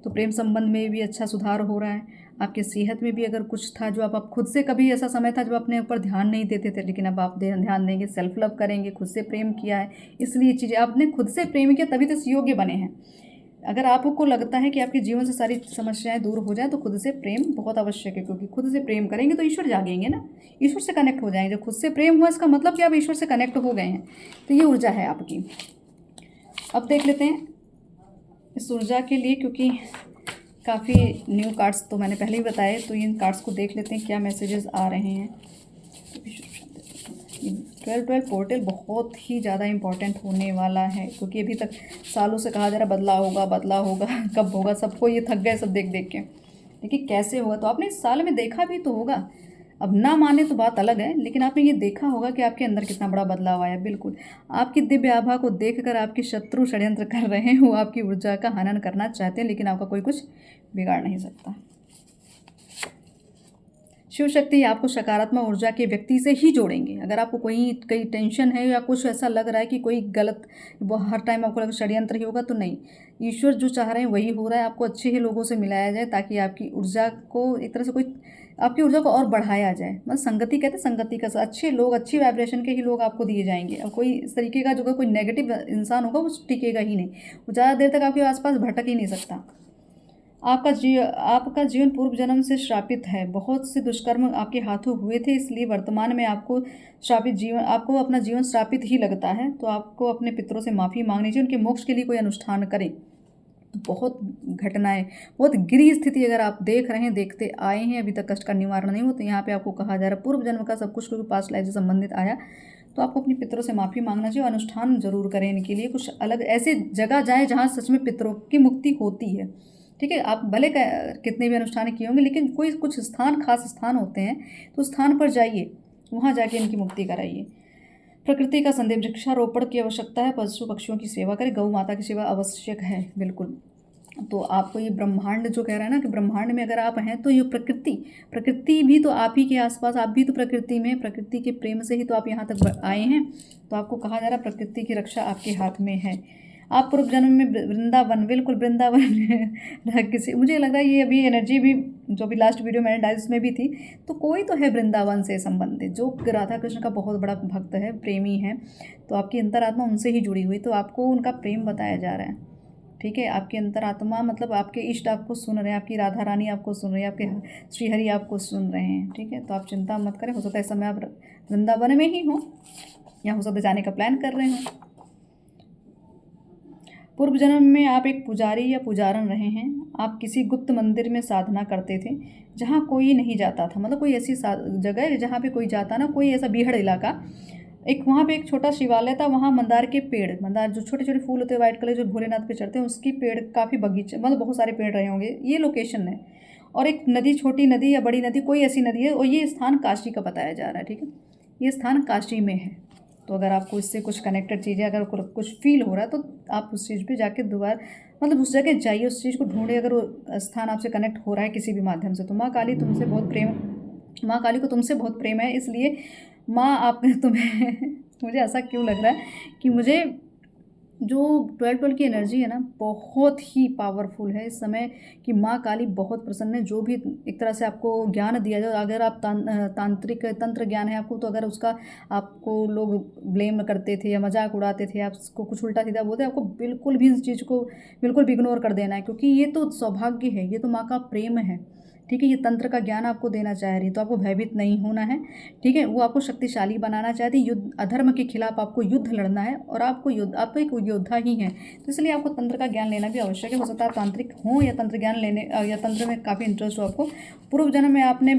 तो प्रेम संबंध में भी अच्छा सुधार हो रहा है, आपके सेहत में भी अगर कुछ था जो आप खुद से, कभी ऐसा समय था जब अपने ऊपर ध्यान नहीं देते थे, लेकिन अब आप ध्यान देंगे, सेल्फ लव करेंगे, खुद से प्रेम किया है, इसलिए चीज़ें आपने खुद से प्रेम किया तभी तो इस योग्य बने हैं। अगर आपको लगता है कि आपके जीवन से सारी समस्याएं दूर हो जाएं, तो खुद से प्रेम बहुत आवश्यक है, क्योंकि खुद से प्रेम करेंगे तो ईश्वर जागेंगे ना, ईश्वर से कनेक्ट हो जाएंगे। जब खुद से प्रेम हुआ इसका मतलब कि आप ईश्वर से कनेक्ट हो गए हैं, तो ये ऊर्जा है आपकी। अब देख लेते हैं इस ऊर्जा के लिए, क्योंकि काफ़ी न्यू कार्ड्स तो मैंने पहले ही बताए, तो इन कार्ड्स को देख लेते हैं क्या मैसेजेस आ रहे हैं। 12 पोर्टल बहुत ही ज़्यादा इम्पॉर्टेंट होने वाला है, क्योंकि अभी तक सालों से कहा जा रहा बदलाव होगा, बदलाव होगा, कब होगा, सबको ये थक गए सब देख देख के, देखिए कैसे होगा। तो आपने इस साल में देखा भी तो होगा, अब ना माने तो बात अलग है, लेकिन आपने ये देखा होगा कि आपके अंदर कितना बड़ा बदलाव आया। बिल्कुल आपकी दिव्य आभा को देखकर आपके शत्रु षड्यंत्र कर रहे हैं, वो आपकी ऊर्जा का हनन करना चाहते हैं, लेकिन आपका कोई कुछ बिगाड़ नहीं सकता। शिव शक्ति आपको सकारात्मक ऊर्जा के व्यक्ति से ही जोड़ेंगे। अगर आपको कोई टेंशन है या कुछ ऐसा लग रहा है कि कोई गलत, वो हर टाइम आपको लगा षड्यंत्र ही होगा, तो नहीं, ईश्वर जो चाह रहे हैं वही हो रहा है। आपको अच्छे ही लोगों से मिलाया जाए ताकि आपकी ऊर्जा को एक तरह से कोई आपकी ऊर्जा को और बढ़ाया जाए। मतलब संगति कहते हैं, संगति का अच्छे लोग, अच्छी वाइब्रेशन के ही लोग आपको दिए जाएंगे। और कोई इस तरीके का जो कोई नेगेटिव इंसान होगा वो टिकेगा ही नहीं, वो ज़्यादा देर तक आपके आसपास भटक ही नहीं सकता। आपका जीवन पूर्व जन्म से श्रापित है, बहुत से दुष्कर्म आपके हाथों हुए थे, इसलिए वर्तमान में आपको आपको अपना जीवन श्रापित ही लगता है। तो आपको अपने पितरों से माफ़ी मांगनी चाहिए, उनके मोक्ष के लिए कोई अनुष्ठान करें। तो बहुत घटनाएं, बहुत गिरी स्थिति अगर आप देख रहे हैं, देखते आए हैं, अभी तक कष्ट का निवारण नहीं हो, तो यहाँ पे आपको कहा जा रहा है पूर्व जन्म का सब कुछ क्योंकि पास्ट लाइफ से संबंधित आया, तो आपको अपने पितरों से माफ़ी मांगना चाहिए, अनुष्ठान जरूर करें इनके लिए। कुछ अलग ऐसे जगह जाए जहाँ सच में पितरों की मुक्ति होती है, ठीक है। आप भले कितने भी अनुष्ठान किए होंगे, लेकिन कोई कुछ स्थान, खास स्थान होते हैं, तो स्थान पर जाइए, वहाँ जाके इनकी मुक्ति कराइए। प्रकृति का संदेश, वृक्षारोपण की आवश्यकता है, पशु पक्षियों की सेवा करें, गौ माता की सेवा आवश्यक है, बिल्कुल। तो आपको ये ब्रह्मांड जो कह रहा है ना कि ब्रह्मांड में अगर आप हैं तो ये प्रकृति भी तो आप ही के आसपास, आप भी तो प्रकृति में, प्रकृति के प्रेम से ही तो आप यहाँ तक आए हैं। तो आपको कहा जा रहा है प्रकृति की रक्षा आपके हाथ में है। आप पूर्व जन्म में वृंदावन, बिल्कुल वृंदावन किसी, मुझे लग रहा है ये अभी एनर्जी भी जो भी लास्ट वीडियो मैंने डाली उसमें भी थी, तो कोई तो है वृंदावन से संबंधित जो राधा कृष्ण का बहुत बड़ा भक्त है, प्रेमी है। तो आपकी अंतरात्मा उनसे ही जुड़ी हुई, तो आपको उनका प्रेम बताया जा रहा है, ठीक है। आपकी अंतरात्मा मतलब आपके इष्ट आपको सुन रहे हैं, आपकी राधा रानी आपको सुन रही है, आपके श्रीहरि आपको सुन रहे हैं, ठीक है। तो आप चिंता मत करें, हो सकता है इस समय आप वृंदावन में ही हो, या हो सकता है जाने का प्लान कर रहे हो। पूर्व जन्म में आप एक पुजारी या पुजारन रहे हैं। आप किसी गुप्त मंदिर में साधना करते थे जहाँ कोई नहीं जाता था, मतलब कोई ऐसी जगह जहाँ पे कोई जाता ना, कोई ऐसा बीहड़ इलाका। एक वहाँ पे एक छोटा शिवालय था, वहाँ मंदार के पेड़, मंदार जो छोटे छोटे फूल होते हैं वाइट कलर, जो भोलेनाथ पे चढ़ते हैं, उसकी पेड़ काफ़ी बगीचे, मतलब बहुत सारे पेड़ रहे होंगे, ये लोकेशन है। और एक नदी, छोटी नदी या बड़ी नदी, कोई ऐसी नदी है, और ये स्थान काशी का बताया जा रहा है, ठीक है। ये स्थान काशी में है। तो अगर आपको इससे कुछ कनेक्टेड चीज़ें, अगर कुछ फील हो रहा है, तो आप उस चीज़ पे जाके दोबारा, मतलब उस जगह जाइए, उस चीज़ को ढूंढिए। अगर वो स्थान आपसे कनेक्ट हो रहा है किसी भी माध्यम से, तो माँ काली तुमसे बहुत प्रेम, माँ काली को तुमसे बहुत प्रेम है, इसलिए माँ आप तुम्हें मुझे ऐसा क्यों लग रहा है कि मुझे जो 12 की एनर्जी है ना, बहुत ही पावरफुल है इस समय, कि माँ काली बहुत प्रसन्न है। जो भी एक तरह से आपको ज्ञान दिया जाए, अगर आप तांत्रिक तंत्र ज्ञान है आपको, तो अगर उसका आपको लोग ब्लेम करते थे या मजाक उड़ाते थे, आपको कुछ उल्टा सीधा बोलते, आपको बिल्कुल भी इस चीज़ को बिल्कुल भी इग्नोर कर देना है, क्योंकि ये तो सौभाग्य है, ये तो माँ का प्रेम है, ठीक है। ये तंत्र का ज्ञान आपको देना चाह रही, तो आपको भयभीत नहीं होना है, ठीक है। वो आपको शक्तिशाली बनाना चाहती, युद्ध, अधर्म के खिलाफ आपको युद्ध लड़ना है, और आपको युद्ध, आप तो एक योद्धा ही हैं, तो इसलिए आपको तंत्र का ज्ञान लेना भी आवश्यक है। हो सकता है तांत्रिक हो या तंत्र ज्ञान लेने, या तंत्र में काफ़ी इंटरेस्ट हो आपको। पूर्व जन्म में आपने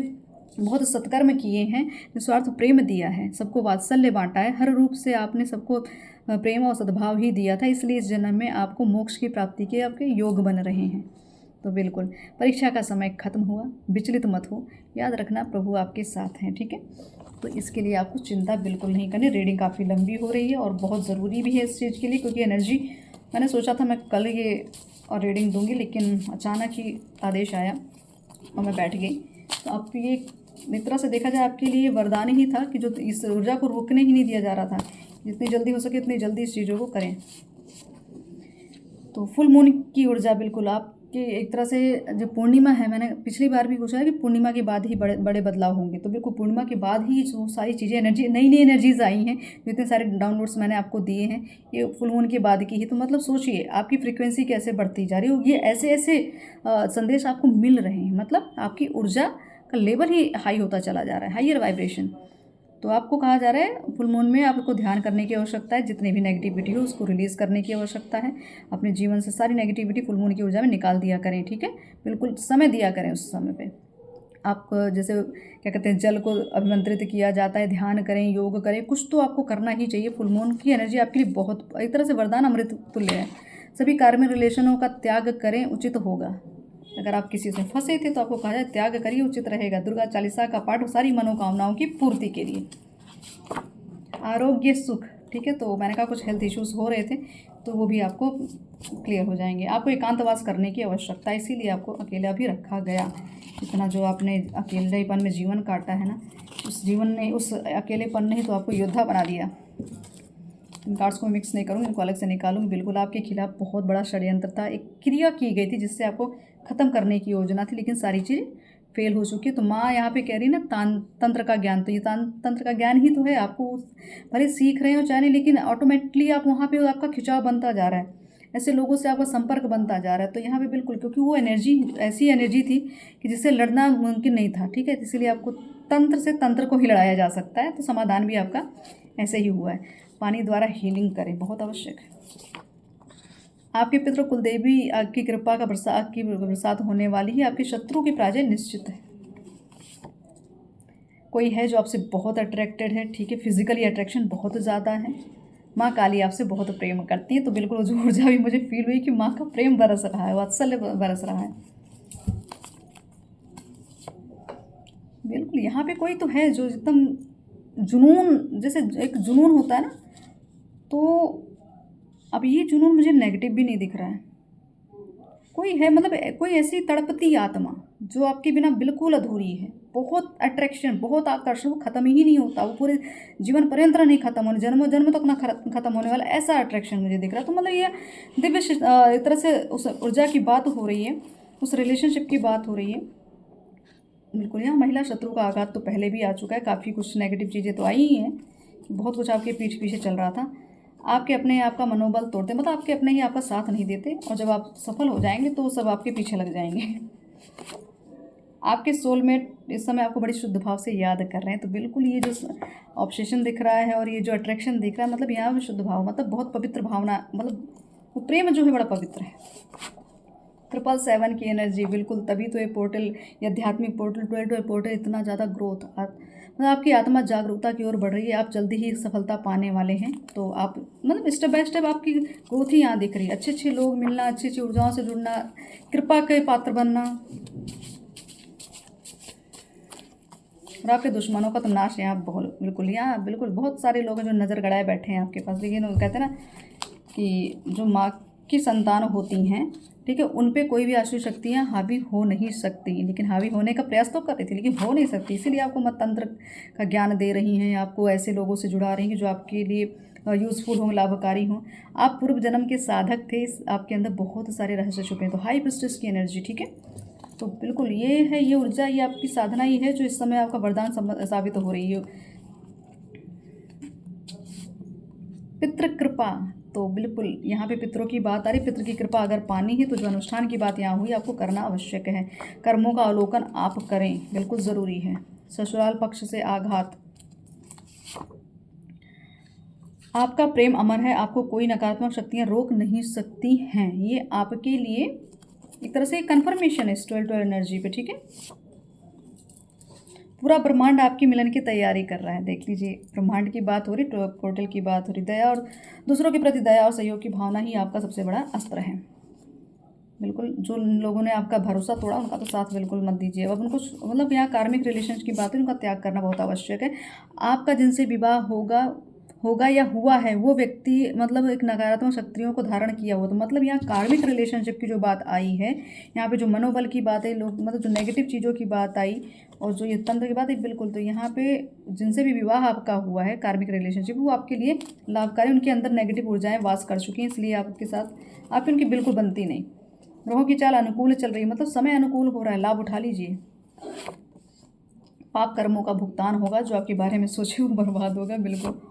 बहुत सत्कर्म किए हैं, निस्वार्थ प्रेम दिया है, सबको वात्सल्य बांटा है, हर रूप से आपने सबको प्रेम और सद्भाव ही दिया था, इसलिए इस जन्म में आपको मोक्ष की प्राप्ति के आपके योग बन रहे हैं। तो बिल्कुल परीक्षा का समय खत्म हुआ, विचलित मत हो, याद रखना प्रभु आपके साथ हैं, ठीक है। तो इसके लिए आपको चिंता बिल्कुल नहीं करनी। रीडिंग काफ़ी लंबी हो रही है और बहुत ज़रूरी भी है इस चीज़ के लिए, क्योंकि एनर्जी, मैंने सोचा था मैं कल ये और रीडिंग दूंगी, लेकिन अचानक ही आदेश आया और मैं बैठ गई। तो अब ये एक तरह से देखा जाए आपके लिए वरदान ही था, कि जो इस ऊर्जा को रोकने ही नहीं दिया जा रहा था, जितनी जल्दी हो सके उतनी जल्दी इस चीज़ों को करें। तो फुल मून की ऊर्जा बिल्कुल आपके एक तरह से, जो पूर्णिमा है, मैंने पिछली बार भी पूछा है कि पूर्णिमा के बाद ही बड़े बड़े बदलाव होंगे, तो बिल्कुल पूर्णिमा के बाद ही जो सारी चीज़ें, एनर्जी, नई नई एनर्जीज आई हैं, जो इतने सारे डाउनलोड्स मैंने आपको दिए हैं, ये फुल मून के बाद की ही। तो मतलब सोचिए आपकी फ्रिक्वेंसी कैसे बढ़ती जा रही होगी, ऐसे ऐसे संदेश आपको मिल रहे हैं, मतलब आपकी ऊर्जा का लेवल ही हाई होता चला जा रहा है, हाइयर वाइब्रेशन। तो आपको कहा जा रहा है फुल मून में आपको ध्यान करने की आवश्यकता है, जितनी भी नेगेटिविटी हो उसको रिलीज़ करने की आवश्यकता है। अपने जीवन से सारी नेगेटिविटी फुल मून की ऊर्जा में निकाल दिया करें, ठीक है। बिल्कुल समय दिया करें उस समय पे। आप जैसे क्या कहते हैं, जल को अभिमंत्रित किया जाता है, ध्यान करें, योग करें, कुछ तो आपको करना ही चाहिए। फुल मून की एनर्जी आपके लिए बहुत एक तरह से वरदान, अमृत तुल्य है। सभी कार्मिक रिलेशनों का त्याग करें, उचित होगा। अगर आप किसी से फंसे थे तो आपको कहा जाए त्याग करिए, उचित रहेगा। दुर्गा चालीसा का पाठ सारी मनोकामनाओं की पूर्ति के लिए। आरोग्य सुख, ठीक है। तो मैंने कहा कुछ हेल्थ इश्यूज हो रहे थे, तो वो भी आपको क्लियर हो जाएंगे। आपको एकांतवास करने की आवश्यकता है, इसीलिए आपको अकेला भी रखा गया। इतना जो आपने अकेलेपन में जीवन काटा है ना, उस जीवन ने, उस अकेलेपन ने ही तो आपको योद्धा बना दिया। इन कार्ड्स को मिक्स नहीं करूँगी, इनको अलग से निकालूंगी। बिल्कुल आपके खिलाफ बहुत बड़ा षड्यंत्र था, एक क्रिया की गई थी जिससे आपको ख़त्म करने की योजना थी, लेकिन सारी चीज़ फेल हो चुकी है। तो माँ यहाँ पे कह रही ना, तंत्र का ज्ञान, तो ये तंत्र का ज्ञान ही तो है। आपको भले सीख रहे हो चाहे नहीं, लेकिन ऑटोमेटिकली आप वहाँ पे आपका खिंचाव बनता जा रहा है, ऐसे लोगों से आपका संपर्क बनता जा रहा है। तो यहाँ पे बिल्कुल, क्योंकि वो एनर्जी ऐसी एनर्जी थी कि जिससे लड़ना मुमकिन नहीं था, ठीक है। इसीलिए आपको तंत्र से तंत्र को ही लड़ाया जा सकता है। तो समाधान भी आपका ऐसे ही हुआ है। पानी द्वारा हीलिंग करें, बहुत आवश्यक है। आपके पितृ कुलदेवी की कृपा का बरसात होने वाली है। आपके शत्रु की पराजय निश्चित है। कोई है जो आपसे बहुत अट्रैक्टेड है, ठीक है, फिजिकली अट्रैक्शन बहुत ज़्यादा है, माँ काली आपसे बहुत प्रेम करती है। तो बिल्कुल जो ऊर्जा भी मुझे फील हुई कि माँ का प्रेम बरस रहा है, वात्सल्य बरस रहा है। बिल्कुल यहाँ पे कोई तो है जो एकदम जुनून, जैसे एक जुनून होता है ना, तो अब ये जुनून मुझे नेगेटिव भी नहीं दिख रहा है। कोई है, मतलब कोई ऐसी तड़पती आत्मा जो आपके बिना बिल्कुल अधूरी है। बहुत अट्रैक्शन, बहुत आकर्षण, वो ख़त्म ही नहीं होता, वो पूरे जीवन पर्यंत नहीं ख़त्म होने, जन्मों जन्म तक ना ख़त्म होने वाला, ऐसा अट्रैक्शन मुझे दिख रहा है। तो मतलब ये दिव्य एक तरह से उस ऊर्जा की बात हो रही है, उस रिलेशनशिप की बात हो रही है। बिल्कुल यहाँ महिला शत्रु का आघात तो पहले भी आ चुका है, काफ़ी कुछ नेगेटिव चीज़ें तो आई ही हैं, बहुत कुछ आपके पीठ पीछे चल रहा था। आपके अपने आपका मनोबल तोड़ते, मतलब आपके अपने ही आपका साथ नहीं देते, और जब आप सफल हो जाएंगे तो सब आपके पीछे लग जाएंगे। आपके सोलमेट इस समय आपको बड़ी शुद्ध भाव से याद कर रहे हैं। तो बिल्कुल ये जो ऑब्सेशन दिख रहा है और ये जो अट्रैक्शन दिख रहा है, मतलब यहाँ पे शुद्ध भाव, मतलब बहुत पवित्र भावना, मतलब वो प्रेम जो है बड़ा पवित्र है। 777 की एनर्जी, बिल्कुल तभी तो ये पोर्टल, ये आध्यात्मिक पोर्टल, 12 पोर्टल इतना ज़्यादा ग्रोथ, मतलब आपकी आत्मा जागरूकता की ओर बढ़ रही है। आप जल्दी ही सफलता पाने वाले हैं। तो आप मतलब स्टेप बाय स्टेप आपकी ग्रोथ ही यहाँ दिख रही है। अच्छे अच्छे लोग मिलना, अच्छी अच्छी ऊर्जाओं से जुड़ना, कृपा के पात्र बनना, और आपके दुश्मनों का तो नाश यहाँ बहुत, बिल्कुल यहाँ बिल्कुल बहुत सारे लोग हैं जो नज़र गड़ाए बैठे हैं आपके पास। लेकिन वो कहते हैं ना कि जो माँ की संतान होती हैं, ठीक है, उन पे कोई भी आसुरी शक्तियाँ हावी हो नहीं सकती, लेकिन हावी होने का प्रयास तो कर रही थी, लेकिन हो नहीं सकती। इसीलिए आपको मत तंत्र का ज्ञान दे रही हैं, आपको ऐसे लोगों से जुड़ा रही हैं जो आपके लिए यूज़फुल हों, लाभकारी हों। आप पूर्व जन्म के साधक थे, आपके अंदर बहुत सारे रहस्य छुपे हैं। तो हाई प्रिस्टेस की एनर्जी, ठीक है, तो बिल्कुल ये है, ये ऊर्जा, ये आपकी साधना ही है जो इस समय आपका वरदान साबित हो रही है। पितृ कृपा, तो बिल्कुल यहाँ पे पितरों की बात आ रही। पितृ की कृपा अगर पानी है तो जो अनुष्ठान की बात यहाँ हुई, आपको करना आवश्यक है। कर्मों का अवलोकन आप करें, बिल्कुल ज़रूरी है। ससुराल पक्ष से आघात, आपका प्रेम अमर है, आपको कोई नकारात्मक शक्तियाँ रोक नहीं सकती हैं। ये आपके लिए एक तरह से कंफर्मेशन है इस 12 एनर्जी पे, ठीक है। पूरा ब्रह्मांड आपकी मिलन की तैयारी कर रहा है। देख लीजिए, ब्रह्मांड की बात हो रही, पोर्टल की बात हो रही। दया और दूसरों के प्रति दया और सहयोग की भावना ही आपका सबसे बड़ा अस्त्र है। बिल्कुल जो लोगों ने आपका भरोसा तोड़ा, उनका तो साथ बिल्कुल मत दीजिए। अब उनको, मतलब यहाँ कार्मिक रिलेशन की बात है, उनका त्याग करना बहुत आवश्यक है। आपका जिनसे विवाह होगा या हुआ है, वो व्यक्ति मतलब एक नकारात्मक शक्तियों को धारण किया हुआ, तो मतलब यहाँ कार्मिक रिलेशनशिप की जो बात आई है, यहाँ पे जो मनोबल की बात है, लोग मतलब जो नेगेटिव चीज़ों की बात आई, और जो ये तंत्र की बात है, बिल्कुल तो यहाँ पे जिनसे भी विवाह आपका हुआ है, कार्मिक रिलेशनशिप, वो आपके लिए लाभकारी, उनके अंदर नेगेटिव ऊर्जाएं वास कर चुकी हैं, इसलिए आपके साथ आपकी उनकी बिल्कुल बनती नहीं। ग्रहों की चाल अनुकूल चल रही है, मतलब समय अनुकूल हो रहा है, लाभ उठा लीजिए। पाप कर्मों का भुगतान होगा, जो आपके बारे में सोचे वो बर्बाद होगा, बिल्कुल।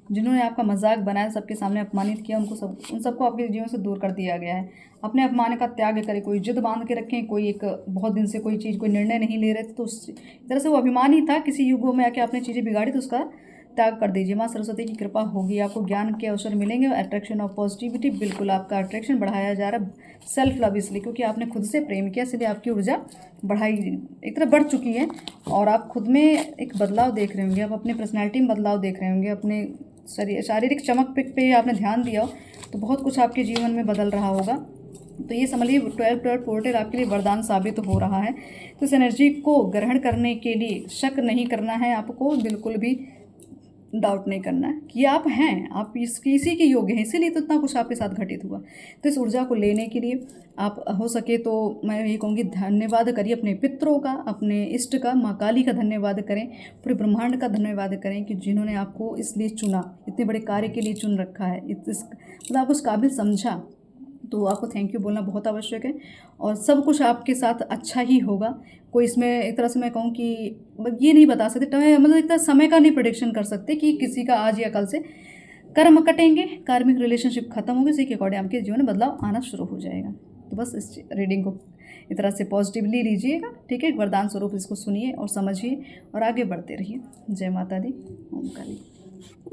जिन्होंने आपका मजाक बनाया, सबके सामने अपमानित किया, उन सबको आपके जीवन से दूर कर दिया गया है। अपने अपमान का त्याग करें, कोई जिद बांध के रखें, कोई एक बहुत दिन से कोई चीज़, कोई निर्णय नहीं ले रहे थे, तो उस तरह से वो अभिमान ही था, किसी युगों में आके आपने चीज़ें बिगाड़ी, तो उसका त्याग कर दीजिए। माँ सरस्वती की कृपा होगी, आपको ज्ञान के अवसर मिलेंगे। अट्रैक्शन ऑफ पॉजिटिविटी, बिल्कुल आपका अट्रैक्शन बढ़ाया जा रहा है। सेल्फ लव, इसलिए क्योंकि आपने खुद से प्रेम किया, इसलिए आपकी ऊर्जा बढ़ाई, एक तरह बढ़ चुकी है, और आप खुद में एक बदलाव देख रहे होंगे, आप अपनी पर्सनैलिटी में बदलाव देख रहे होंगे, अपने शारीरिक चमक पे आपने ध्यान दिया हो, तो बहुत कुछ आपके जीवन में बदल रहा होगा। तो ये समझ लीजिए 12 पोर्टल आपके लिए वरदान साबित हो रहा है। तो इस एनर्जी को ग्रहण करने के लिए शक नहीं करना है आपको, बिल्कुल भी डाउट नहीं करना है कि आप हैं, आप इसी के योग्य हैं, इसीलिए तो इतना कुछ आपके साथ घटित हुआ। तो इस ऊर्जा को लेने के लिए आप हो सके तो मैं यही कहूँगी, धन्यवाद करिए अपने पितरों का, अपने इष्ट का, माँ काली का धन्यवाद करें, पूरे ब्रह्मांड का धन्यवाद करें कि जिन्होंने आपको इसलिए चुना, इतने बड़े कार्य के लिए चुन रखा है, मतलब आपको उस काबिल समझा, तो आपको थैंक यू बोलना बहुत आवश्यक है। और सब कुछ आपके साथ अच्छा ही होगा। कोई इसमें एक तरह से मैं कहूँ कि ये नहीं बता सकते, मतलब एक तरह समय का नहीं प्रेडिक्शन कर सकते कि किसी का आज या कल से कर्म कटेंगे, कार्मिक रिलेशनशिप खत्म होगी, इसी के अकॉर्डिंग आपके जीवन में बदलाव आना शुरू हो जाएगा। तो बस इस रीडिंग को इस तरह से पॉजिटिवली लीजिएगा, ठीक है। वरदान स्वरूप इसको सुनिए और समझिए और आगे बढ़ते रहिए। जय माता दी, ओम काली।